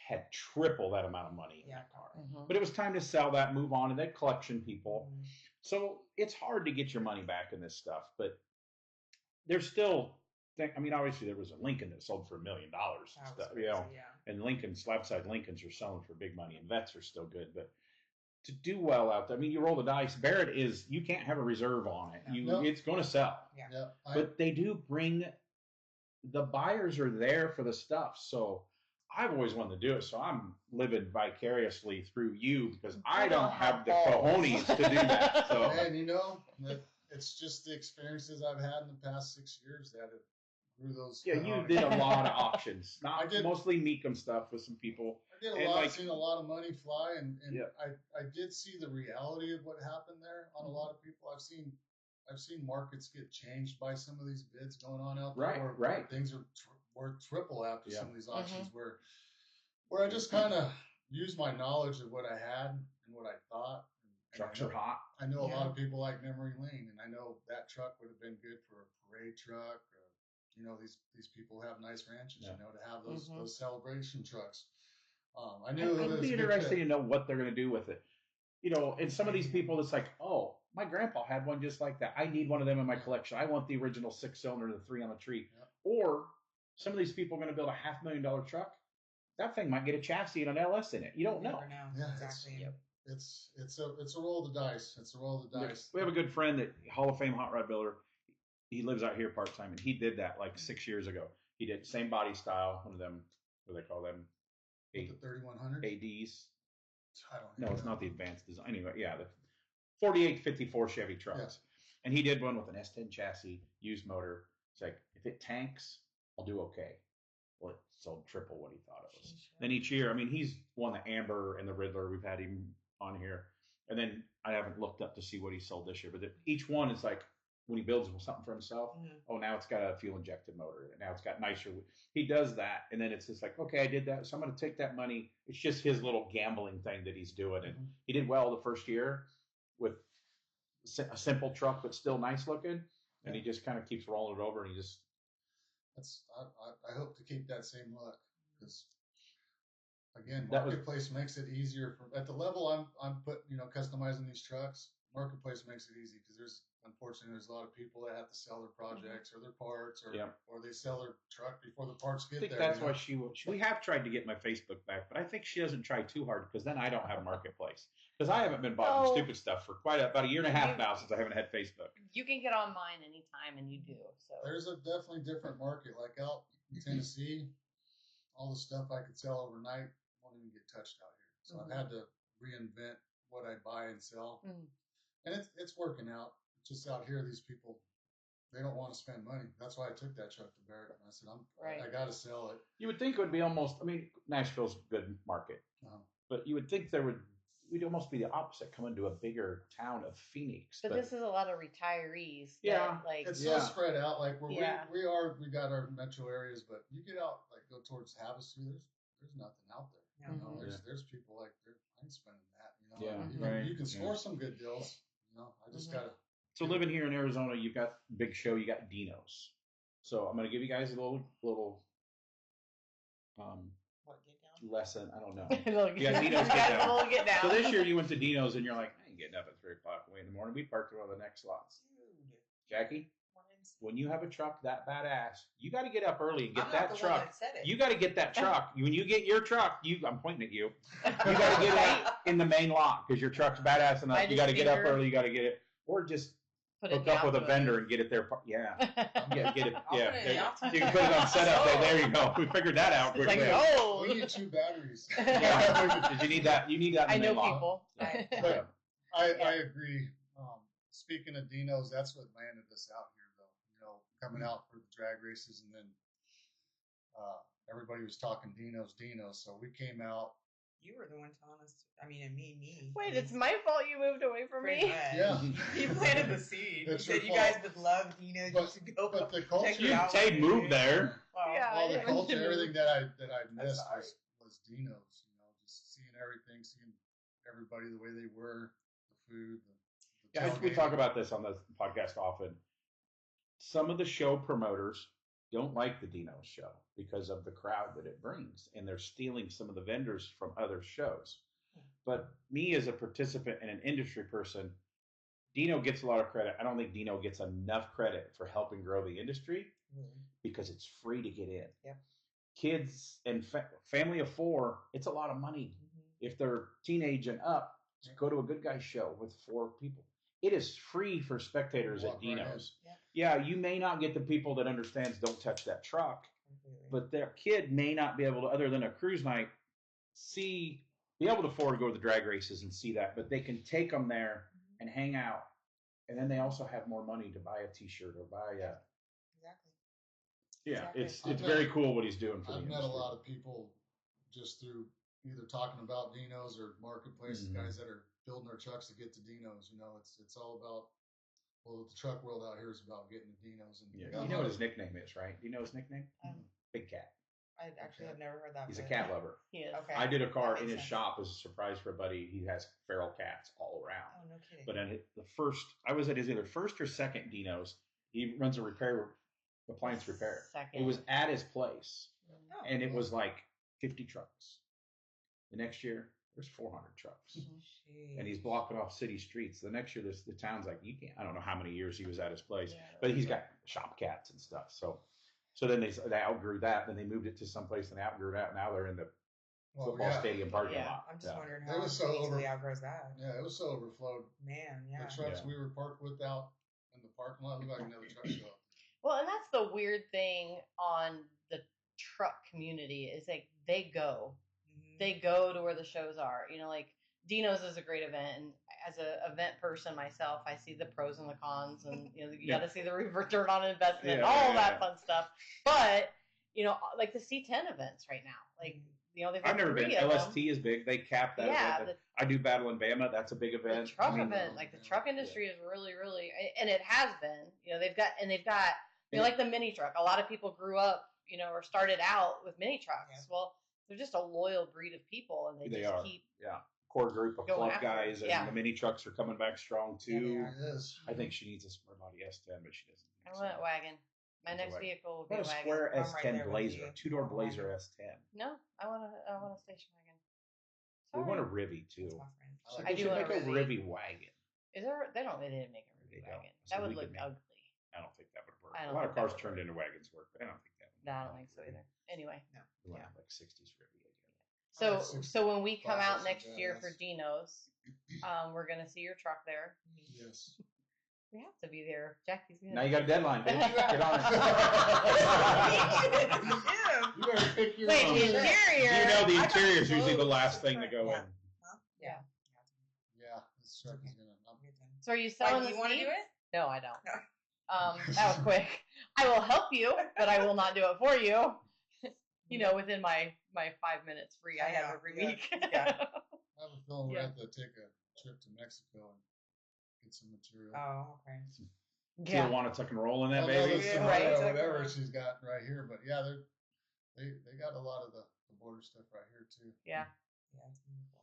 had triple that amount of money in that car. But it was time to sell that, move on, and they collection people. So it's hard to get your money back in this stuff, but there's still, obviously there was a Lincoln that sold for $1 million and stuff, and Lincoln, slab-side Lincolns are selling for big money, and vets are still good, but to do well out there, you roll the dice. Barrett you can't have a reserve on it. It's going to sell. Yeah. But they do bring, the buyers are there for the stuff, so I've always wanted to do it, so I'm living vicariously through you because I don't have the cojones to do that. So. And it's just the experiences I've had in the past 6 years that have grew those. Yeah, you did a lot of auctions, mostly Mecum stuff with some people. I did a lot. I've seen a lot of money fly, and I did see the reality of what happened there on a lot of people. I've seen I've seen markets get changed by some of these bids going on out there. Right, where right. Things are worth triple after Yeah. some of these auctions where I just kind of used my knowledge of what I had and what I thought. And Trucks are hot. I know a lot of people like memory lane, and I know that truck would have been good for a parade truck. You know, these people have nice ranches. Yeah. You know, to have those celebration trucks. I knew it It'd was be a good interesting fit. to know what they're going to do with it. You know, and some of these people, it's like, oh, my grandpa had one just like that. I need one of them in my collection. I want the original 6-cylinder, the 3 on the tree. Yep. Or some of these people are going to build a $500,000 truck. That thing might get a chassis and an LS in it. You don't know. Never know. Yeah, Exactly. It's a roll of the dice. It's a roll of the dice. We have a good friend that Hall of Fame hot rod builder. He lives out here part time, and he did that like 6 years ago. He did same body style, one of them. What do they call them? With the 3100. ADs. I don't No, know. it's not the advanced design. Anyway, yeah, the 4854 Chevy trucks. Yeah. And he did one with an S10 chassis, used motor. It's like, if it tanks, I'll do okay. Well, it sold triple what he thought it was. Then each year, I mean, he's won the Amber and the Riddler. We've had him on here. And then I haven't looked up to see what he sold this year. But each one is like, when he builds something for himself, oh, now it's got a fuel injected motor. And now it's got nicer. He does that. And then it's just like, okay, I did that. So I'm going to take that money. It's just his little gambling thing that he's doing. And he did well the first year with a simple truck, but still nice looking. And he just kind of keeps rolling it over. And he just. I hope to keep that same luck, because again, marketplace makes it easier at the level I'm customizing these trucks. Marketplace makes it easy because unfortunately there's a lot of people that have to sell their projects or their parts or they sell their truck before the parts get there. I think that's why we have tried to get my Facebook back, but I think she doesn't try too hard because then I don't have marketplace, because I haven't been buying stupid stuff for about a year and a half now since I haven't had Facebook. You can get on mine anytime, and you do. So there's a definitely different market. Like out in Tennessee, all the stuff I could sell overnight won't even get touched out here. So I've had to reinvent what I buy and sell. And it's working out. It's just out here, these people, they don't want to spend money. That's why I took that truck to Barrett. And I said, I got to sell it. You would think it would be Nashville's a good market. But you would think we'd almost be the opposite, coming to a bigger town of Phoenix. But this is a lot of retirees. Yeah. It's so spread out. Like where we got our metro areas, but you get out, like go towards Havasu, there's nothing out there. You know, there's people like, I ain't spending that. You can score some good deals. I just gotta. So living here in Arizona, you've got big show. You got Dino's. So I'm gonna give you guys a little lesson. I don't know. You got Dino's get down. So this year you went to Dino's and you're like, I ain't getting up at 3:00 in the morning. We parked at one of the next slots. Jackie, when you have a truck that badass, you got to get up early and get that truck. You got to get that truck. When you get your truck, I'm pointing at you. You got to get it in the main lot because your truck's badass enough. You got to get up early. You got to get it, or just hook up with a vendor and get it there. Yeah, get it. Yeah, you can put it on setup day. There you go. We figured that out quickly. We need 2 batteries. Did you need that? You need that. I know people. But I agree. Speaking of Dino's, that's what landed us out here, though. Coming out for the drag races, and then everybody was talking Dino's. So we came out. You were the one telling us. Me. Wait, it's my fault you moved away from me. Yeah, you planted the seed. You said you guys would love Dino's. You should go. But the culture. You say move there. All the culture, everything that I missed was Dino's. Just seeing everything, seeing everybody the way they were, the food. We talk about this on the podcast often. Some of the show promoters don't like the Dino's show because of the crowd that it brings, and they're stealing some of the vendors from other shows. But me as a participant and an industry person, Dino gets a lot of credit. I don't think Dino gets enough credit for helping grow the industry because it's free to get in. Yep. Kids and family of 4, it's a lot of money. If they're teenage and up, to go to a good guy show with 4 people. It is free for spectators at Dino's. Yeah, you may not get the people that understands don't touch that truck, but their kid may not be able to, other than a cruise night, be able to afford to go to the drag races and see that, but they can take them there and hang out. And then they also have more money to buy a T-shirt or buy a... Yeah, it's very cool what he's doing for the industry. I've met a lot of people just through either talking about Dino's or marketplace, guys that are building their trucks to get to Dino's. It's all about Well, the truck world out here is about getting the dinos. And Yeah. You know what his nickname is, right? Do you know his nickname? Big Cat. I actually have never heard that. He's a but- cat lover. He is. Okay. I did a car That in makes his sense. shop as a surprise for a buddy. He has feral cats all around. Oh, no kidding. But then I was at his either first or second Dino's. He runs a appliance repair. Second. It was at his place, Oh. and it was like 50 trucks. The next year, there's 400 trucks. Jeez. And he's blocking off city streets. The next year, the town's like, you can't. I don't know how many years he was at his place, Yeah. but he's got shop cats and stuff. So then they outgrew that. Then they moved it to someplace and outgrew that. Now they're in the football stadium parking Yeah. lot. I'm just wondering It how was so easily outgrows that. Yeah, it was so overflowed. Man, yeah. The trucks Yeah. we were parked with out in the parking lot looked like another truck stop. Well, and that's the weird thing on the truck community is like they go to where the shows are. You know, like Dino's is a great event, and as a event person myself, I see the pros and the cons, and you know, you got to see the return on investment, and all that fun stuff. But you know, like the C10 events right now, like you know, they've I've never been. three of LST them. is big. They cap that Yeah, event. I do Battle in Bama. That's a big The event. truck I mean, event, like the truck industry is really, really, and it has been. You know, they've got, you know, like the mini truck. A lot of people grew up, you know, or started out with mini trucks. Yeah. Well, they're just a loyal breed of people, and they just keep. Yeah, core group of Going club after it, guys, and yeah. the mini trucks are coming back strong Yeah, they too. are. It is. I think she needs a Smart Body S10, but she doesn't. I want a wagon. My It's a next wagon. vehicle will I be a want a wagon. square I'm right S10 there with Blazer, you. two-door I'm Blazer wagon. S10. No, I want a station wagon. We want a Sorry. Rivy too. That's my friend. I like They I do should want make a a Rivy. Rivy wagon. Is there? They didn't make a They Rivy don't. wagon. So That would we look could make- ugly. I don't think that would work. I A don't lot think of that cars would turned work. into wagons work, but I don't think that would No, I work. don't think so either. Anyway, We want Yeah. like 60s Rivy again. so like 65 so when we come out is next year for badass. Dino's, we're gonna see your truck there. Yes. We have to be there. Jackie's gonna. Now you got a deadline, bitch. Get on it. You better pick your Wait, own. the Do interior. you know the I got interior is usually the clothes last to thing to try. go Yeah. in? Huh? Yeah. Yeah, this truck is gonna. I'm good then. So are you Why, selling do the you want to do seats? it? No, I don't. No. That was quick. I will help you, but I will not do it for you. You know, within my 5 minutes free I have every Yeah. week. Yeah. I have a feeling we Yeah. have to take a trip to Mexico and get some material. Oh, okay. Yeah. Tijuana tuck and roll in that Well, baby. those Yeah, right. Sonora, whatever she's got right here, but yeah, they got a lot of the border stuff right here too. Yeah. Yeah, it's beautiful.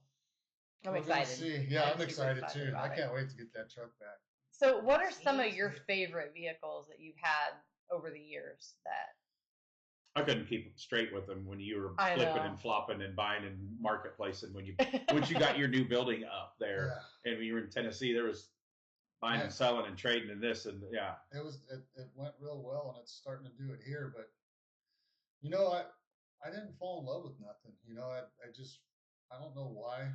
I'm We're gonna excited. see. Yeah, I'm super excited too. about I it. can't wait to get that truck back. So what are some of Jeez. your favorite vehicles that you've had over the years that I couldn't keep straight with them when you were I flipping know. and flopping and buying in marketplace, and when you once you got your new building up there, and when you were in Tennessee, there was buying and selling and trading and this and yeah. It went real well, and it's starting to do it here. But you know, I didn't fall in love with nothing. You know, I don't know why.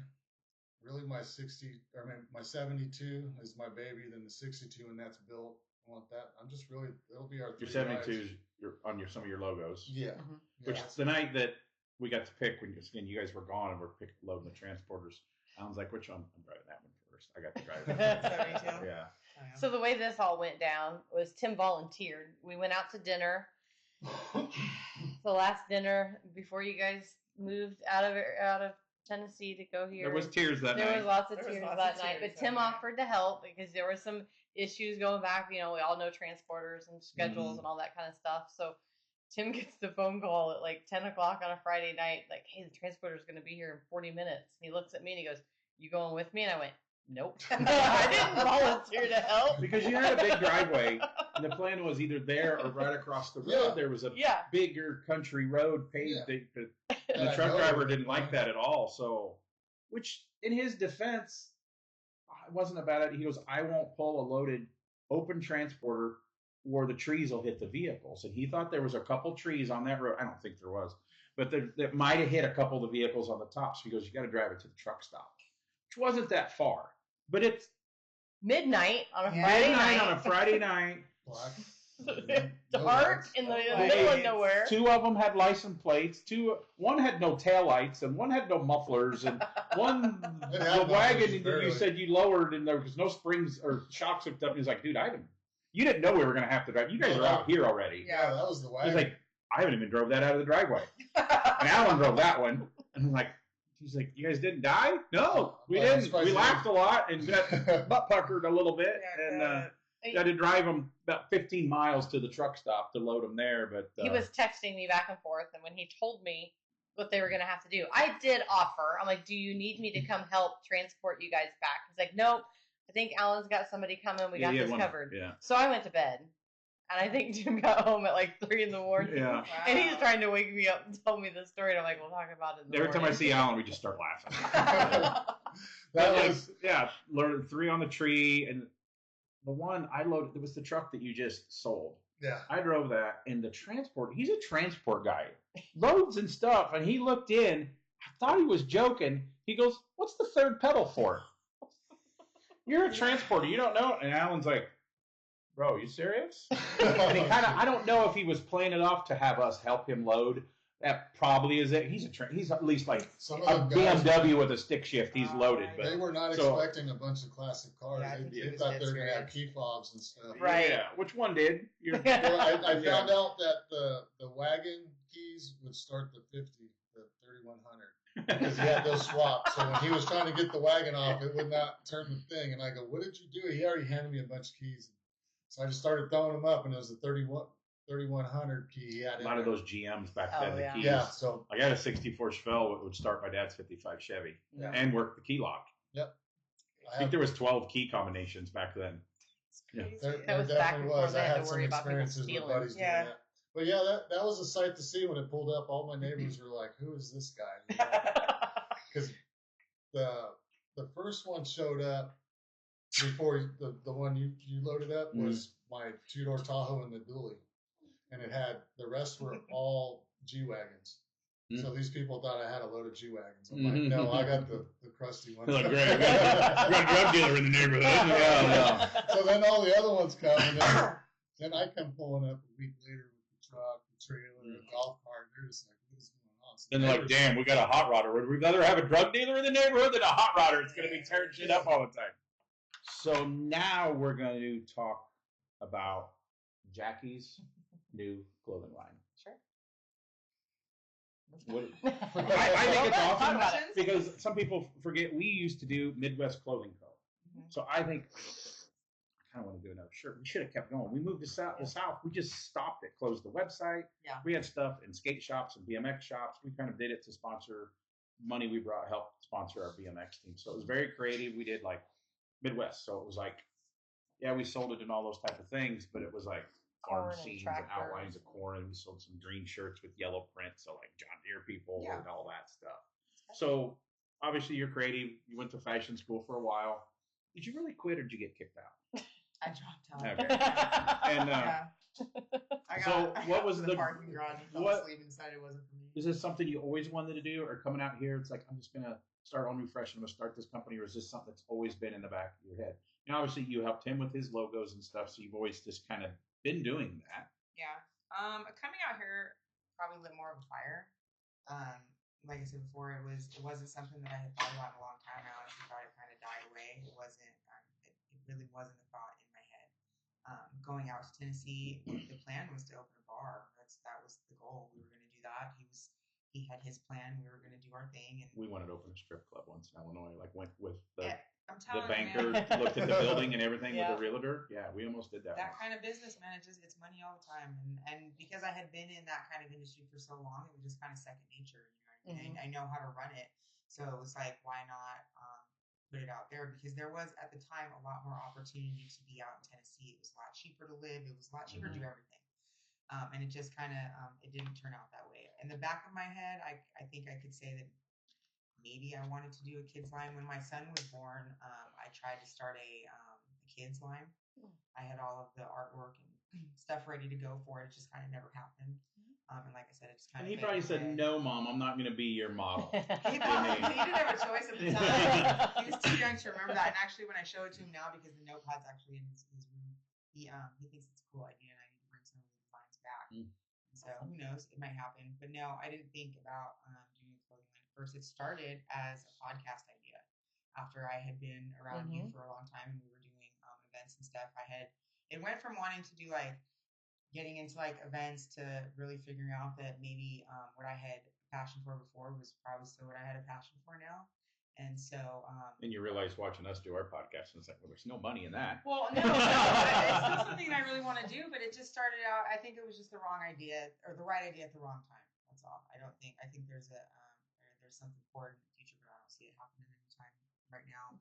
Really, my 72 is my baby. Then the 62, and that's built. I want that. I'm just really. It'll be our. Your 3 rides. 72s, you're on some of your logos. Yeah. Mhm. Which Yeah. the night that we got to pick when you guys were gone and we're loading the transporters, I was like, which one? I'm driving that one first. I got to drive it. 72? Yeah. Oh, yeah. So the way this all went down was Tim volunteered. We went out to dinner. The last dinner before you guys moved out of Tennessee to go here. There was tears that There night. was lots of There was tears lots that of night, tears but that Tim night. offered to help because there were some issues going back. You know, we all know transporters and schedules Mhm. and all that kind of stuff. So Tim gets the phone call at like 10 o'clock on a Friday night, like, hey, the transporter's going to be here in 40 minutes. And he looks at me and he goes, you going with me? And I went, nope. I didn't volunteer to help. Because you had a big driveway, and the plan was either there or right across the road. Yeah. There was a Yeah. bigger country road paved. Yeah. And the I truck know. driver didn't like that at all. So, which in his defense, it wasn't about it. He goes, I won't pull a loaded open transporter where the trees will hit the vehicles. And he thought there was a couple trees on that road. I don't think there was, but that might have hit a couple of the vehicles on the top. So he goes, you got to drive it to the truck stop, which wasn't that far, but it's Midnight on a Yeah. Friday midnight night. on a Friday night. Black. Dark in the They- middle of nowhere. Two of them had license plates. One had no taillights, and one had no mufflers, and one It had the wagon mufflers, that you barely. said you lowered, and there was no springs or shocks hooked up. And he's like, dude, you didn't know we were gonna have to drive. You guys No, are out here already. Yeah, that was the He's wagon. like, I haven't even drove that out of the driveway. And Alan drove that one, and I'm like, he's like, you guys didn't die? No, we Well, I'm didn't. surprised We you laughed a lot and got butt puckered a little bit, Yeah, and good. I had to drive him about 15 miles to the truck stop to load them there. But He was texting me back and forth, and when he told me what they were going to have to do, I did offer. I'm like, do you need me to come help transport you guys back? He's like, nope. I think Alan's got somebody coming. We got this covered. Yeah. So I went to bed. And I think Jim got home at like 3 in the morning. Yeah. Wow. And he's trying to wake me up and tell me the story. And I'm like, we'll talk about it in the Every time morning. I see Alan, we just start laughing. That was learned 3 on the tree, and the one I loaded, it was the truck that you just sold. yeah. I drove that, and the transport, he's a transport guy, loads and stuff, and he looked in, I thought he was joking. He goes, what's the third pedal for? You're a transporter, you don't know? And Alan's like, bro, you serious? And he I don't know if he was playing it off to have us help him load. That probably is it. He's at least like Some a of them guys, BMW with a stick shift. He's loaded. they But were not So- expecting a bunch of classic cars. Yeah, I think they he was thought they were dead going to have serious. key fobs and stuff. Right. Yeah, which one did? Well, I found out that the wagon keys would start the 50, the 3100, because he had those swapped. So when he was trying to get the wagon off, it would not turn the thing. And I go, what did you do? He already handed me a bunch of keys. So I just started throwing them up, and it was the 3100 key he had. A lot of those GMs back then, Oh, the yeah. keys. Yeah. So I got a 64 Chevelle that would start my dad's 55 Chevy Yeah. and work the key lock. I I think have, there was 12 key combinations back then. Yeah. there That was back definitely before was. they I had had to some worry about people experiences with stealing. buddies doing Yeah. that. But yeah, that was a sight to see when it pulled up. All my neighbors were like, "Who is this guy?" Because the first one showed up before the one you loaded up was my 2-door Tahoe and the dually, and it had the rest were all G wagons. So these people thought I had a load of G wagons. I'm like, no, I got the crusty ones. Like, great, we got a drug dealer in the neighborhood. Yeah, So then all the other ones come, and then I come pulling up a week later with the truck, the trailer, the golf cart. They're just like, what is going on? So Then they're like, damn, we got a hot rodder. Would we rather have a drug dealer in the neighborhood than a hot rodder? It's going to be tearing shit up all the time. So now we're going to talk about Jackie's new clothing line. Sure. What, I think it's Talk awesome about it. because some people forget we used to do Midwest Clothing Co. Mhm. So I think I kind of want to do another shirt. We should have kept going. We moved to the South. We just stopped it, closed the website. Yeah. We had stuff in skate shops and BMX shops. We kind of did it to sponsor money we brought, helped sponsor our BMX team. So it was very creative. We did like Midwest. So it was like, yeah, we sold it in all those type of things, but it was like farm Corn and scenes and tractors. outlines of corn. And we sold some green shirts with yellow print. So like John Deere people Yeah. and all that stuff. So obviously you're creative. You went to fashion school for a while. Did you really quit or did you get kicked out? I dropped out. Okay. And Yeah. I so I what got was to the- parking garage and fell what- asleep and decided it wasn't for me. is this something you always wanted to do, or coming out here, it's like, I'm just going to start all new fresh and I'm going to start this company, or is this something that's always been in the back of your head? And obviously you helped him with his logos and stuff, so you've always just kind of been doing that. Yeah. Coming out here probably lit more of a fire. Like I said before, it wasn't something that I had thought about in a long time. I honestly thought it kind of died away. It wasn't. It really wasn't a thought in my head. Going out to Tennessee, the plan was to open a bar. That was the goal. We were going to do that. He had his plan. We were going to do our thing. And We wanted to open a strip club once in Illinois, like went with the, yeah, I'm the telling banker, you, man, looked at the building and everything Yeah. with the realtor. Yeah, we almost did that. that once. kind of business, man, it's money all the time. And because I had been in that kind of industry for so long, it was just kind of second nature. You know what I mean? I know how to run it. So it was like, why not put it out there? Because there was at the time a lot more opportunity to be out in Tennessee. It was a lot cheaper to live. It was a lot cheaper to do everything. And it just kind of, it didn't turn out that way. In the back of my head, I think I could say that maybe I wanted to do a kids line. When my son was born, I tried to start a kids line. I had all of the artwork and stuff ready to go for it. It just kind of never happened. And like I said, it just kind And of. he probably said, "No, Mom, I'm not going to be your model." He didn't have a choice at the time. He was too young to remember that. And actually, when I show it to him now, because the notepad's actually in his room, he thinks it's a cool idea, and I need to bring some of the designs back. So who knows? It might happen. But no, I didn't think about doing a clothing line at first. It started as a podcast idea. After I had been around you for a long time, and we were doing events and stuff, it went from wanting to do like getting into like events to really figuring out that maybe what I had a passion for before was probably still what I had a passion for now. And so, And you realize watching us do our podcast, and it's like, well, there's no money in that. well, no, it's still something I really want to do, but it just started out. I think it was just the wrong idea or the right idea at the wrong time. That's all. I think there's there's something for it in the future, but I don't see it happening anytime right now.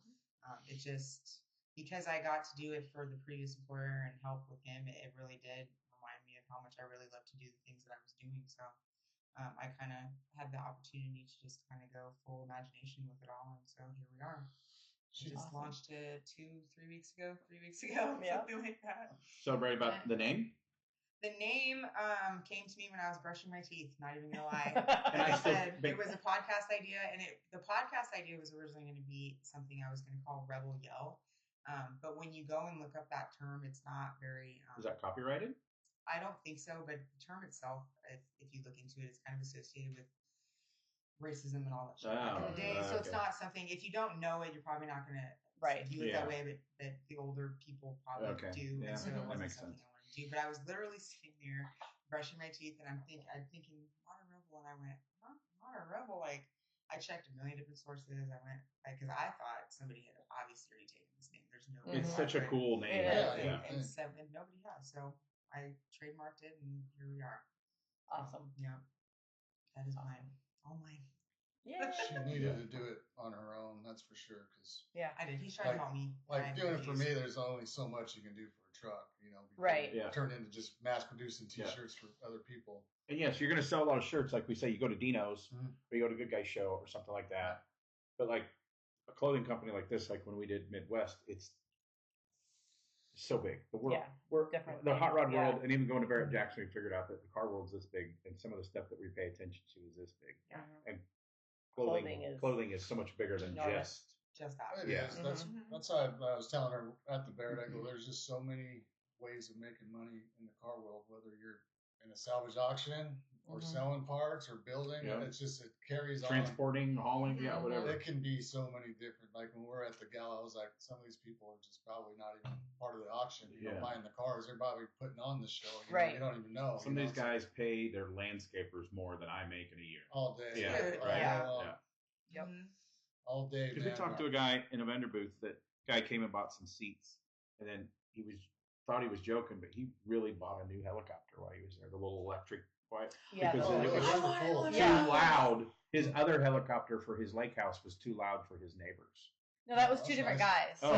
It just because I got to do it for the previous employer and help with him, it really did remind me of how much I really love to do the things that I was doing. So. I kind of had the opportunity to just kind of go full imagination with it all, and so here we are. She just launched it 3 weeks ago, Yeah. something like that. Celebrate about the name? The name came to me when I was brushing my teeth, not even gonna lie. And I said it was a podcast idea, and the podcast idea was originally going to be something I was going to call Rebel Yell. But when you go and look up that term, it's not very... Is that copyrighted? I don't think so, but the term itself, if you look into it, it's kind of associated with racism and all that shit back in the day. So it's not something, if you don't know it, you're probably not going to view it that way, but that the older people probably do. Yeah. And so it That wasn't makes something sense. I wanted to do. But I was literally sitting there brushing my teeth, and I'm thinking, Modern Rebel, and I went, huh? Modern Rebel? Like, I checked a million different sources. I went, because I thought somebody had obviously already taken this name. There's no It's such a cool name. Yeah. And nobody has. So I trademarked it, and here we are. Awesome. Yeah. That is mine. All mine. Yeah. She needed to do it on her own, that's for sure. Because I did. He's trying to help me. like doing it for me, there's only so much you can do for a truck, before Right. it turn into just mass producing T-shirts for other people. And yes, you're going to sell a lot of shirts. Like we say, you go to Dino's or you go to Good Guy Show or something like that. But like a clothing company like this, like when we did Midwest, it's so big. But we're different. The hot rod world, and even going to Barrett Jackson, we figured out that the car world's this big, and some of the stuff that we pay attention to is this big. Yeah. And clothing is so much bigger than enormous. Just that. It is. That's how I was telling her at the Barrett. I go, there's just so many ways of making money in the car world, whether you're in a salvage auction or selling parts or building. Yeah. It's just, it carries transporting, hauling, whatever. It can be so many different. Like when we're at the gala, I was like, some of these people are just probably not even part of the auction. Buying the cars, they're probably putting on the show. You don't even know. Some of these guys pay their landscapers more than I make in a year. All day. Yeah. Yep. All day. Because we talked to a guy in a vendor booth. That guy came and bought some seats, and then thought he was joking, but he really bought a new helicopter while he was there, the little electric one. Yeah. Because it was too loud. His other helicopter for his lake house was too loud for his neighbors. No, that was two different guys. Oh,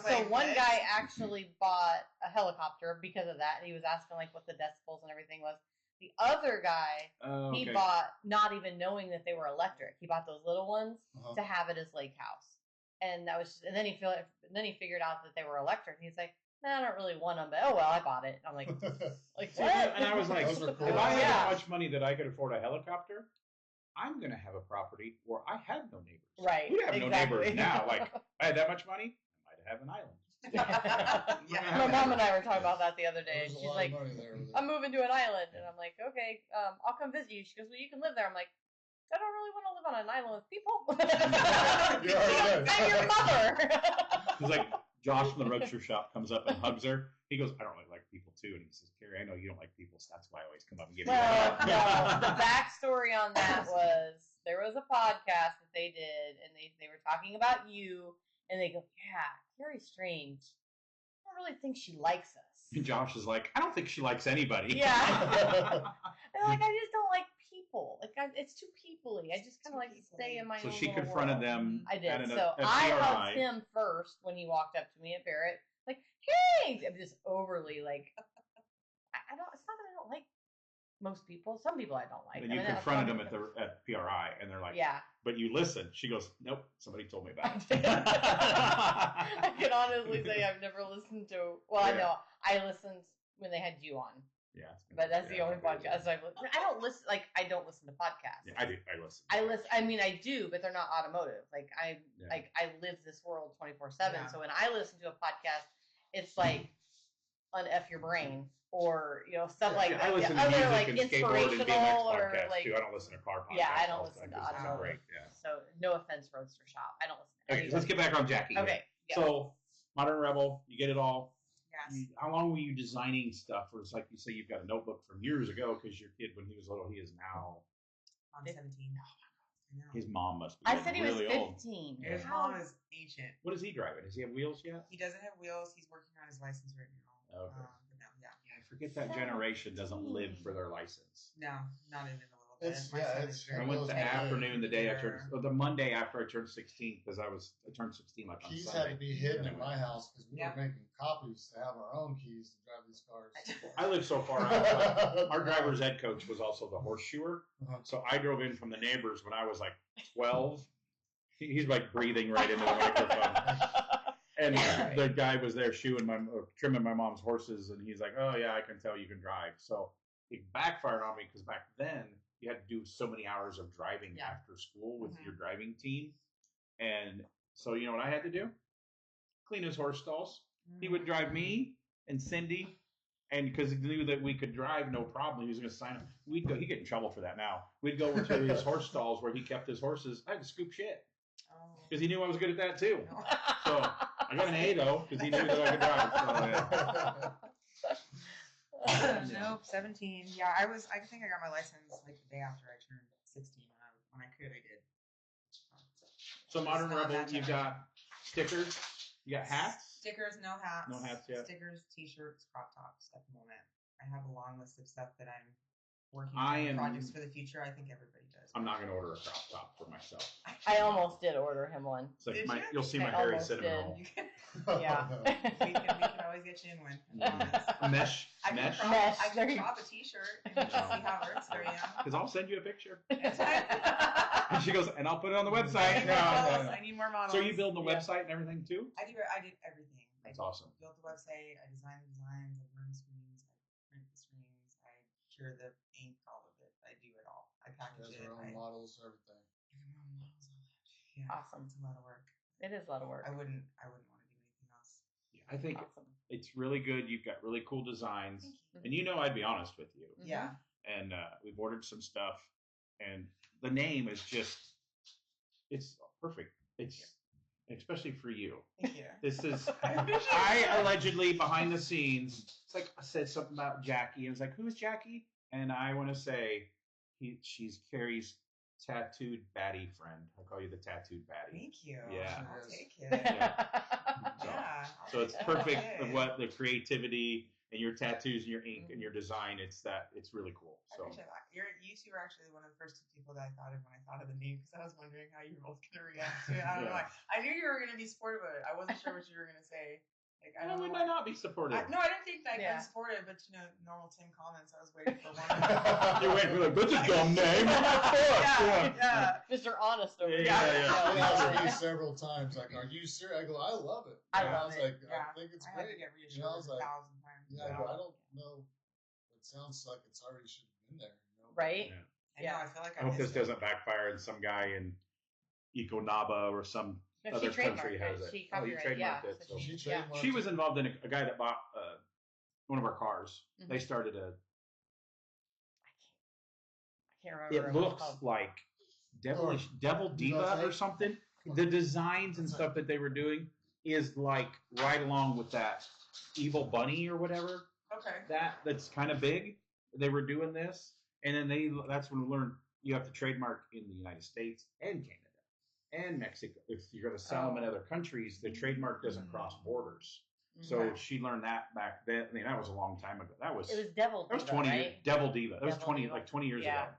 so one guy actually bought a helicopter because of that, and he was asking like what the decibels and everything was. The other guy, he bought not even knowing that they were electric. He bought those little ones to have at his lake house, and that was. And then he figured out that they were electric. And he's like, "Nah, I don't really want them." But I bought it. And I'm like, what? And I was like, Those are cool. if I had that much money that I could afford a helicopter, I'm going to have a property where I have no neighbors. Right. We have no neighbors now. Like, I had that much money, I might have an island. My mom and I were talking about that the other day, and There's she's like, I'm moving to an island. And I'm like, okay, I'll come visit you. She goes, well, you can live there. I'm like, I don't really want to live on an island with people. I'm your mother. It's like Josh from the roadster shop comes up and hugs her. He goes, I don't really like people too. And he says, Carrie, I know you don't like people, so that's why I always come up and give you a hug. No, the backstory on that was there was a podcast that they did, and they were talking about you, and they go, yeah, Carrie's strange. I don't really think she likes us. And Josh is like, I don't think she likes anybody. Yeah. And like, I just don't like people. Like, it's too people-y. I just kind of like to stay in my own So she little confronted world. them. I did. At So a I PRI. hugged him first when he walked up to me at Barrett. Like, hey! I'm just overly like, I don't. It's not that I don't like most people. Some people I don't like. And you confronted them at PRI, and they're like, yeah. But you listened. She goes, nope, somebody told me about it. I can honestly say I've never listened to. Well, I know I listened when they had you on. Yeah, but that's the only podcast I've listened. I don't listen. Like, I don't listen to podcasts. Yeah, I do. I listen. I mean, I do, but they're not automotive. Like I live this world 24/7. So when I listen to a podcast, it's like un-F your brain, or stuff like that. I listen to other music like and skateboard and BMX or podcasts like too. I don't listen to car podcasts. Yeah, I don't listen to automotive. Great. Yeah. So no offense, Roadster Shop. I don't listen to Okay, let's get back on Jackie. Okay. Yeah. So Modern Rebel, you get it all. Yes. How long were you designing stuff? Or it's like you say you've got a notebook from years ago because your kid, when he was little, he is now I'm 17. I know. His mom must be I said he was really old. 15. His How- mom is ancient. What is he driving? Does he have wheels yet? He doesn't have wheels. He's working on his license right now. Okay. But no, yeah. Yeah, I forget that generation doesn't live for their license. No, not even a little bit. It's- My yeah, son it's- is I very went the Yeah. afternoon the day I turned, Yeah. or the Monday after I turned 16, because I turned 16 like on Keys had Sunday. to be hidden at my house because we Yeah. were making copies to have our own keys to drive these cars. I live so far out. Like, our driver's ed coach was also the horseshoer, Uh-huh. so I drove in from the neighbors when I was like 12. He's like breathing right into the microphone. And the guy was there trimming my mom's horses, and he's like, "Oh yeah, I can tell you can drive." So it backfired on me because back then you had to do so many hours of driving Yeah. after school with Mhm. your driving team, and so you know what I had to do? Clean his horse stalls. He would drive me and Cindy, and because he knew that we could drive no problem, he was going to sign up. We'd go. He'd get in trouble for that now. We'd go to his horse stalls where he kept his horses. I had to scoop shit Oh. because he knew I was good at that too. No. So I got an A though because he knew that I could drive. So, yeah. Nope, 17. Yeah, I think I got my license like the day after I turned 16. When I could, I did. So Modern It's not Rebel, that you've got stickers, you got hats. Stickers, no hats. No hats yet. Stickers, t-shirts, crop tops at the moment. I have a long list of stuff that I'm working I on am- projects for the future. I think everybody does. I'm not going to order a crop top for myself. I almost did order him one. It's like Did you? you'll see my I hairy almost cinnamon did. roll. You can, Yeah. we can always get you in one. I promise. Mesh, I can mesh. crop, Mesh, I there can you- crop a t-shirt and just see how it works for you. Because I'll send you a picture. It's fine. And she goes, and I'll put it on the I website. need more models. I need more models. So you build the Yeah. website and everything too? I did everything. That's awesome. Built the website. I designed the designs. I run screens. I print the screens. I cure the ink, all of it. I do it all. I package Has it. our own models, everything. Yeah, Awesome. it's a lot of work. It is a lot of work. I wouldn't want to do anything else. Yeah, I think Awesome. it's really good. You've got really cool designs. Thank you. And you know I'd be honest with you. Mhm. Yeah. And we've ordered some stuff. And the name is just, it's perfect. It's especially for you. Thank you. This is, I appreciate I it. allegedly behind the scenes, it's like I said something about Jackie, and it's like, who's Jackie? And I want to say, she's Carrie's tattooed baddie friend. I call you the tattooed baddie. Thank you. Yeah. I'll Yes. take it. So- Yeah. So it's I'll perfect take of it. what the creativity and your tattoos and your ink and your design. It's really cool. I So appreciate that. You two were actually one of the first two people that I thought of when I thought of the name because I was wondering how you were both going to react to it. I don't know. Yeah. I knew you were going to be supportive of it. I wasn't sure what you were going to say. Like, I how don't would know. I not be supportive? No, I didn't think that Yeah. I'm supportive, but normal Tim comments. I was waiting for one. You went like, that's a dumb name. What the fuck? yeah. Mr. Honest over Yeah, here. yeah. He asked me several times, like, "Are you serious?" I go, "I love it." I And love was it. like, Yeah. "I think it's I had to great." get You know, I reassured was like, 1,000 times. "Yeah, I go, I don't know. It sounds like it's already should have been there." You know? Right? Yeah. I know. I feel like I hope this missed it. doesn't backfire and some guy in Econaba or some No, other she country trademarked has it. it. She Oh, you copyrighted. Yeah. trademarked it. So So. She yeah. trademarked She was involved in a guy that bought one of our cars. Mhm. They started a. I can't remember. It what looks called. like Devil Diva that's or right. something. The designs and stuff that they were doing is like right along with that Evil Bunny or whatever. Okay. That's kind of big. They were doing this, and then that's when we learned you have to trademark in the United States and Canada and Mexico. If you're going to sell them in other countries, the trademark doesn't cross borders. So Okay. she learned that back then. I mean, that was a long time ago. That was It was Devil that was Diva, 20 right? years. Devil Diva. That was Devil 20 Diva. like 20 years Yeah. ago.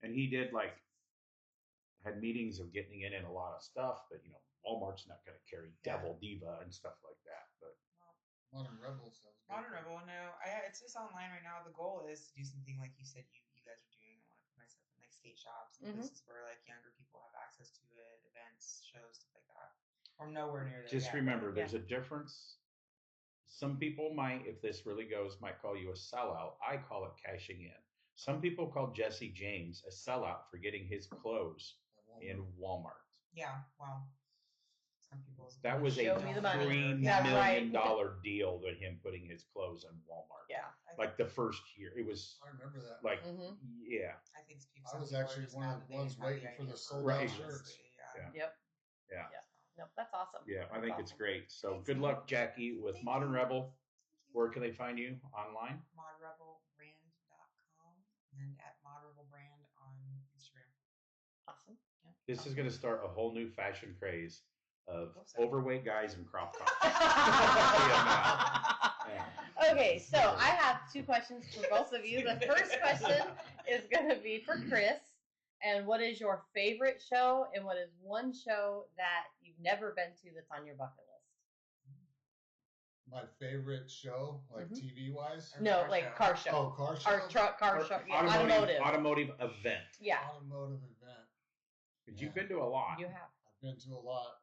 And he did had meetings of getting it in a lot of stuff, but Walmart's not going to carry Yeah. Devil Diva and stuff like that. But Modern Rebel sounds good. Modern Rebel, no. It's just online right now. The goal is to do something like you said you guys are doing. I want to put myself in like skate shops and Mhm. places where like younger people have access to it, events, shows, stuff like that. Or nowhere near there. just yet, remember, but there's a difference. Some people might, if this really goes, might call you a sellout. I call it cashing in. Some people call Jesse James a sellout for getting his clothes in Walmart. yeah, well, some people. That was a Show me the money. $3 Yeah, million right. deal with him putting his clothes in Walmart. Yeah. Like the first year, it was I remember that. like, Mhm. yeah, I think people. I some was people are actually just one mad of that the they ones didn't have waiting for idea the sold Right. out honestly, shirts. Yeah. Yep. yeah, Yeah. Nope. That's awesome. yeah. I That's think it's awesome. great. So Thanks, good man. luck, Jackie, with Thank Modern you. Rebel. Thank you. Where can they find you online? modrebelbrand.com and at modrebelbrand on Instagram. Awesome. This is going to start a whole new fashion craze of Hope so. overweight guys in crop tops. Okay, so I have 2 questions for both of you. The first question is going to be for Chris. And what is your favorite show? And what is one show that you've never been to that's on your bucket list? My favorite show, like Mhm. TV wise. No, Car like show. car show. Oh, car show. Or truck, car show. Yeah, automotive. Automotive event. Yeah, Automotive event. But you've been to a lot. you have. I've been to a lot.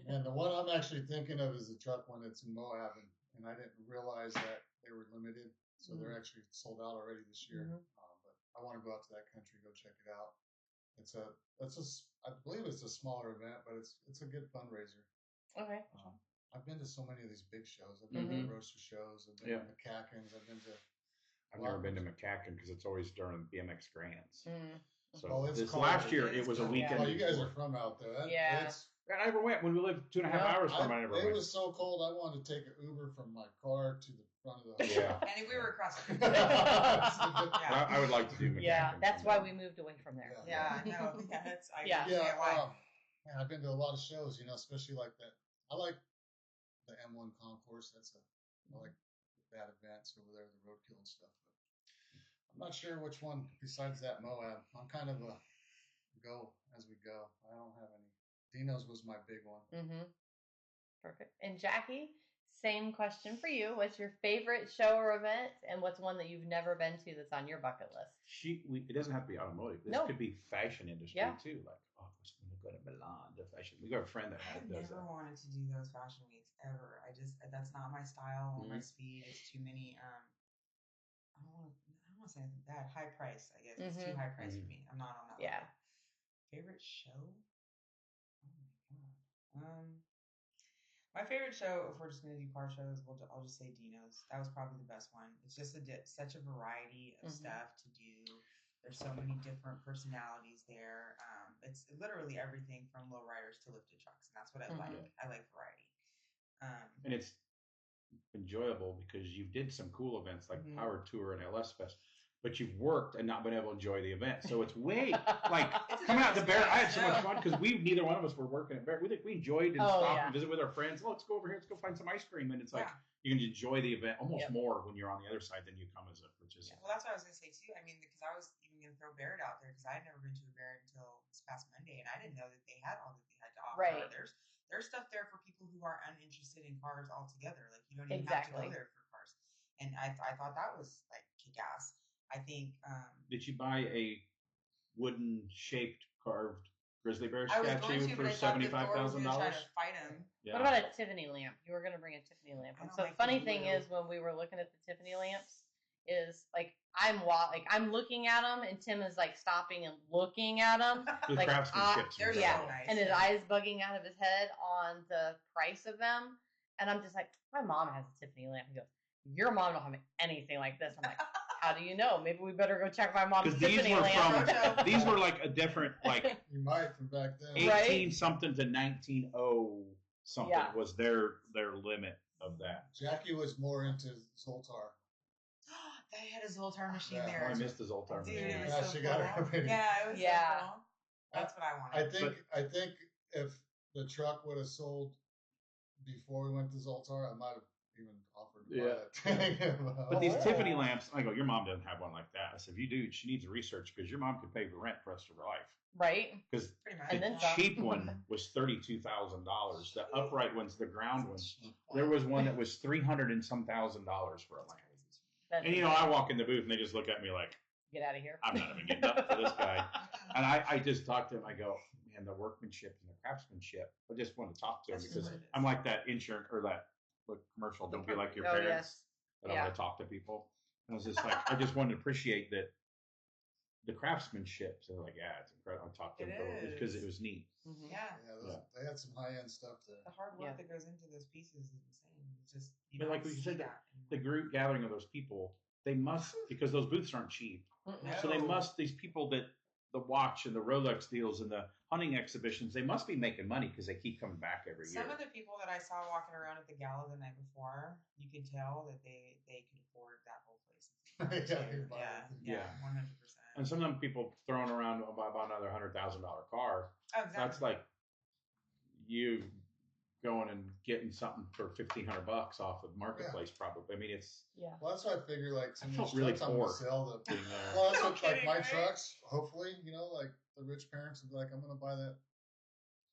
And the one I'm actually thinking of is the truck one that's in Moab, and I didn't realize that they were limited, so they're actually sold out already this year. Mhm. But I want to go out to that country, go check it out. I believe it's a smaller event, but it's a good fundraiser. Okay. I've been to so many of these big shows. I've been to roaster shows. I've been to McCacken's. I've been to. I've never been to McCacken because it's always during BMX Grands. Mm. So it's this cold. last year it was a Yeah. weekend. Oh, you guys before. are from out there. Yeah. I never went. When we lived 2.5 hours from, I never It went. was so cold. I wanted to take an Uber from my car to the front of the Yeah. hotel. And we were across the I, I would like to do McCacken. Yeah, that's why sometime. we moved away from there. Yeah, no, yeah, that's I Yeah. understand why. Man, I've been to a lot of shows, especially like that. I like the M1 concourse. I like that events over there, the roadkill and stuff. But I'm not sure which one besides that Moab. I'm kind of a go as we go. I don't have any. Dino's was my big one. Mm-hmm. Perfect. And Jackie, same question for you. What's your favorite show or event, and what's one that you've never been to that's on your bucket list? It doesn't have to be automotive. This No. could be fashion industry Yeah. too. Like, oh, we're going to go to Milan, the fashion. We got a friend that I've does never that. wanted to do those fashion weeks ever. That's not my style or my Mhm. speed. It's too many. I don't want to say anything bad. High price, I guess. It's too Mhm. high price for me. I'm not on that. Yeah. level. Favorite show? Oh my god. My favorite show, if we're just gonna do car shows, I'll just say Dino's. That was probably the best one. It's just such a variety of stuff to do. There's so many different personalities there. It's literally everything from lowriders to lifted trucks, and that's what I like. I like variety. And it's enjoyable because you did some cool events like Power Tour and LS Fest, but you've worked and not been able to enjoy the event. So it's way like coming out to Barrett. I had so much fun because neither one of us were working at Barrett. We enjoyed and stopped and visit with our friends. Oh, let's go over here. Let's go find some ice cream. And it's like you can enjoy the event almost more when you're on the other side than you come as a participant. Well, that's what I was gonna say too. I mean, because I was even gonna throw Barrett out there because I'd never been to a Barrett until this past Monday, and I didn't know that they had all that they had to offer. Right. There's stuff there for people who are uninterested in cars altogether. Like you don't even have to go there for cars. And I thought that was like kick ass. I think. Did you buy a wooden shaped carved grizzly bear I was statue going to, for but I thought that Thor was $75,000? gonna try to fight him. Yeah. What about a Tiffany lamp? You were going to bring a Tiffany lamp. I And don't so like the funny the thing blue. is, when we were looking at the Tiffany lamps, is like I'm looking at them, and Tim is like stopping and looking at them. The like, craftsmanship. they're so yeah, nice. and his eyes bugging out of his head on the price of them. And I'm just like, my mom has a Tiffany lamp. He goes, your mom don't have anything like this. I'm like, how do you know? Maybe we better go check my mom's Because Tiffany lamp. these were like a different, like You might from back then. 18 something to 1900 something was their limit of that. Jackie was more into Zoltar. They had a Zoltar machine Yeah, there. I missed the Zoltar Dude, machine. it was Yeah, so she got it cool. already. Yeah, it was so cool. That's what I wanted. I think if the truck would have sold before we went to Zoltar, I might have even offered to buy that thing. But these Tiffany lamps, I go, your mom doesn't have one like that. I said, if you do, she needs to research because your mom could pay for rent for the rest of her life. Right. Because Pretty much. the And then some. cheap one was $32,000. The upright ones, the ground ones, there was one that was $300 and some thousand for a lamp. That's And I walk in the booth and they just look at me like, get out of here. I'm not even getting up for this guy. And I just talked to him. I go, man, the workmanship and the craftsmanship. I just want to talk to him That's because what it is. I'm like that insurance or that commercial. Don't be like your Oh, parents. yes. That I want to talk to people. And I was just like, I just wanted to appreciate that the craftsmanship. So like, yeah, it's incredible. I talked to him because it was neat. Mhm. Yeah. They had some high end stuff there. The hard work that goes into those pieces is insane. It's just But like we said, the group gathering of those people, they must, because those booths aren't cheap. So they must, these people that the watch and the Rolex deals and the hunting exhibitions, they must be making money because they keep coming back every year. Some of the people that I saw walking around at the gala the night before, you could tell that they could afford that whole place. Yeah, 100%. And some of them people throwing around about another $100,000 car. Oh, exactly. That's like you going and getting something for $1,500 off of marketplace, probably. I mean, it's Well, that's why I figure like some I of felt these really trucks I'm poor gonna sell the. being there. Well, that's No what like kidding, my right? trucks. Hopefully, like the rich parents will be like, I'm gonna buy that.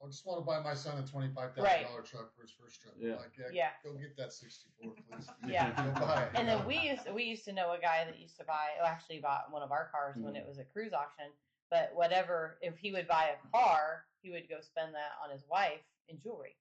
I just want to buy my son a $25,000 Right. truck for his first truck. Yeah. Like, Yeah. Go get that 64, please. Yeah. Go buy it. And then we used to know a guy that used to buy, actually bought one of our cars when Mhm. it was a cruise auction. But whatever, if he would buy a car, he would go spend that on his wife in jewelry.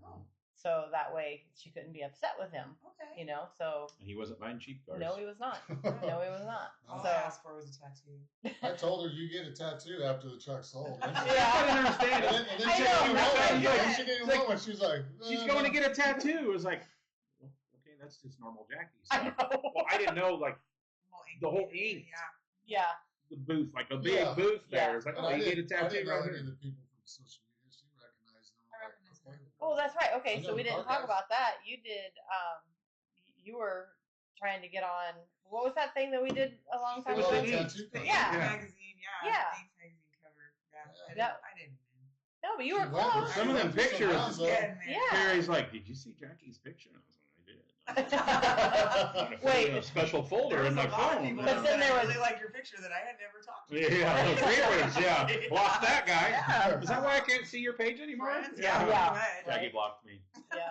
Oh, So that way she couldn't be upset with him, okay. So And he wasn't buying cheap cars. no, he was not. No, he was not. All So I asked for was a tattoo. I told her you get a tattoo after the truck's sold. And I Yeah. didn't understand. then, and then I she know, didn't even that's know what it. I'm Then saying. she didn't even It's know it. She was like, She's going to get a tattoo. It was like, well, okay, that's just normal Jackie I stuff. know. Well, I didn't know, like, the whole ink. Yeah. Yeah. the booth, like a big Yeah. booth there. Yeah. It's like, And oh, I you get a didn't, I tattoo didn't know right any here. of the people from social media. She recognized them. I I'm like, recognize okay. them. Oh, that's right. Okay, I so know we the didn't car talk guys. about that. You did. You were trying to get on. What was that thing that we did a long time It was ago? an ink. tattoo The parlor. Yeah. magazine, Yeah. Ink magazine cover. Yeah. Yeah. I didn't win. No, but you She were went for close. Some of them she went for some pictures- rounds, though. Good, man. Yeah. Carrie's like, did you see Jackie's picture? And I was like, I did. Wait. In a special folder There in was my a lot of phone. people But that then there really was- liked your picture that I had never talked to. Yeah, the favorites, yeah. Blocked that guy. Yeah. Is that why I can't see your page anymore? Friends? Yeah. Yeah. Right. Jackie blocked me. Yeah.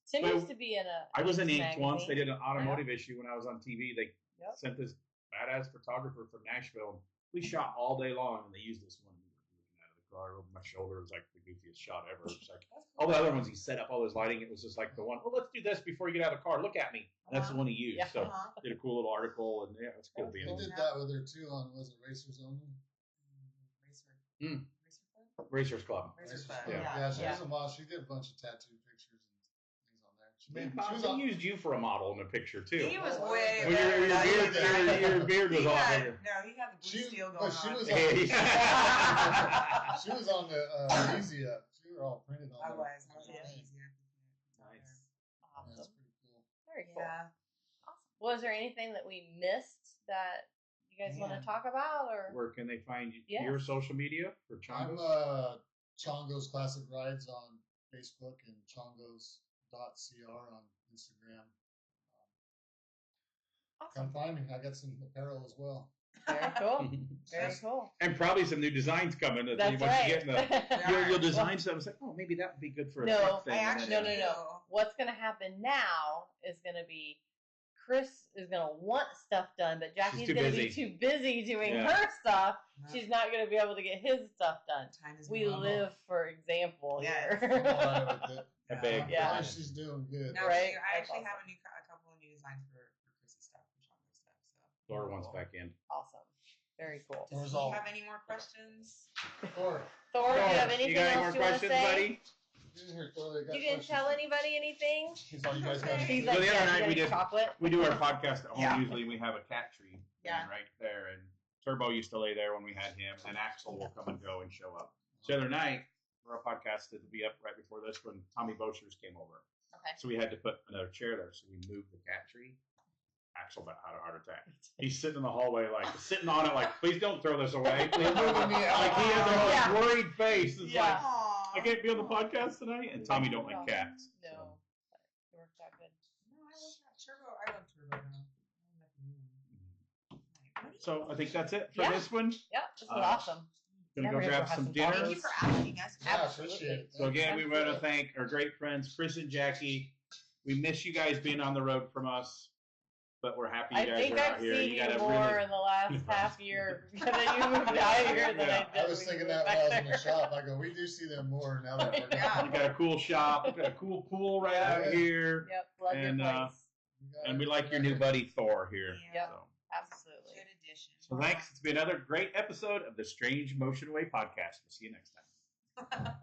Tim But used to be in a. I was in Inks Inks once. They magazine. did an automotive issue when I was on TV. They Yep. sent this badass photographer from Nashville. We shot all day long, and they used this one looking out of the car over my shoulder. It was like the goofiest shot ever. It was like all the other ones, he set up all his lighting. It was just like the one, oh, let's do this before you get out of the car. Look at me. And that's the one he used. Yeah. So Uh-huh. did a cool little article, and yeah, it's cool being He did that with her too on was it Racers Only? Racer. Mm. Racer Club? Racers Club. Racer Racers Club. Club. Yeah. Yeah, she Yeah. was a model. She did a bunch of tattoo pictures and things on there. She made. Bob, She was they on. used you for a model in the picture too. He was Oh, way well, better your, than I beard, did. your beard was He off. had, There. no, he had the blue She- steel but going she on. was Yeah. She was on the Easy Up. She were all printed on. I there. was. I was Yeah. on easy. Nice. Yeah, that's Awesome. pretty cool. Very cool. Yeah. Awesome. Was there anything that we missed that you guys want Man. to talk about, or? Where can they find Yes. your social media for I'm Chongo? Chongo's Classic Rides on Facebook and chongos.cr on Instagram. Come Awesome. find me. I got some apparel as well. Very cool. Very cool. And probably some new designs coming. That That's once right. you get in the, Yeah. you'll design something. It's like, oh, maybe that would be good for a No, truck thing. I and actually then- No, no, no. What's going to happen now is going to be Chris is going to want stuff done, but Jackie's too going to be busy. too busy doing Yeah. her stuff. No, She's not going to be able to get his stuff done. time is We moving. live for example Yes. I'm here. all right with it. A big I'm Yeah. glad she's doing good. No, Right? I That's actually have awesome. a couple of new designs for Chrissy stuff, for Chongo stuff. So. Laura wants back in. Awesome. Very cool. Does Doors he all- have any more questions? Or, Thor, do you have You anything got any else more you want to questions, say? buddy? here, Thor, they got You didn't questions. tell anybody anything? He's all, you guys got Okay. He's Well, like, the other yeah, night you got we any did- chocolate. We do our podcast at home. Yeah. Usually we have a cat tree Yeah. right there, and Turbo used to lay there when we had him, and Axel will come and go and show up. So the other night, for our podcast to be up right before this when Tommy Bochers came over. Okay. So we had to put another chair there, so we moved the cat tree. Axel about had a heart attack. He's sitting in the hallway, like sitting on it, like, please don't throw this away. They're moving me out. Like he had the most Yeah. worried face. It's Yeah. like, I can't be on the podcast tonight. And Tommy don't like cats. No. so. It worked out good. No, I love that. Turbo. I love Turbo. So I think that's it for Yeah. this one. Yep, this is Uh, awesome. Gonna Now go we're gonna grab go have some some dinner. coffee. Thank you for asking us. Yeah, Absolutely. appreciate it. So again, we want to Absolutely. thank our great friends Chris and Jackie. We miss you guys being on the road from us, but we're happy you I guys think are out I've here. seen You you got more to really. in the last half year that you moved out here than Yeah. I did. I was when thinking you that moved when I was back in the there. shop. I go, we do see them more now that we're Yeah. You got a cool shop. You got a cool pool right out Yeah. here, Yep, love And, your place. and we like your new buddy Thor here. Yep. So. Absolutely. Good addition. So thanks. It's been another great episode of the Strange Motion Way podcast. We'll see you next time.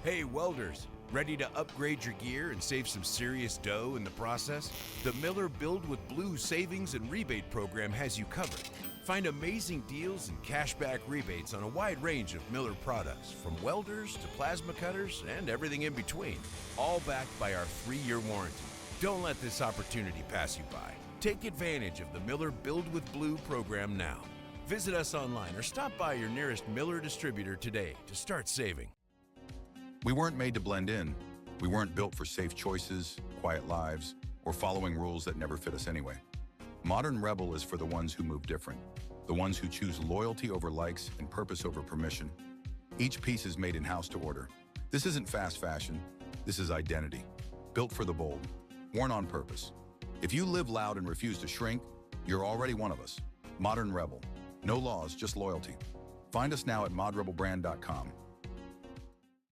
Hey, welders, ready to upgrade your gear and save some serious dough in the process? The Miller Build with Blue savings and rebate program has you covered. Find amazing deals and cashback rebates on a wide range of Miller products, from welders to plasma cutters and everything in between, all backed by our 3-year warranty. Don't let this opportunity pass you by. Take advantage of the Miller Build with Blue program now. Visit us online or stop by your nearest Miller distributor today to start saving. We weren't made to blend in. We weren't built for safe choices, quiet lives, or following rules that never fit us anyway. Modern Rebel is for the ones who move different, the ones who choose loyalty over likes and purpose over permission. Each piece is made in-house to order. This isn't fast fashion. This is identity. Built for the bold, worn on purpose. If you live loud and refuse to shrink, you're already one of us. Modern Rebel. No laws, just loyalty. Find us now at modrebelbrand.com.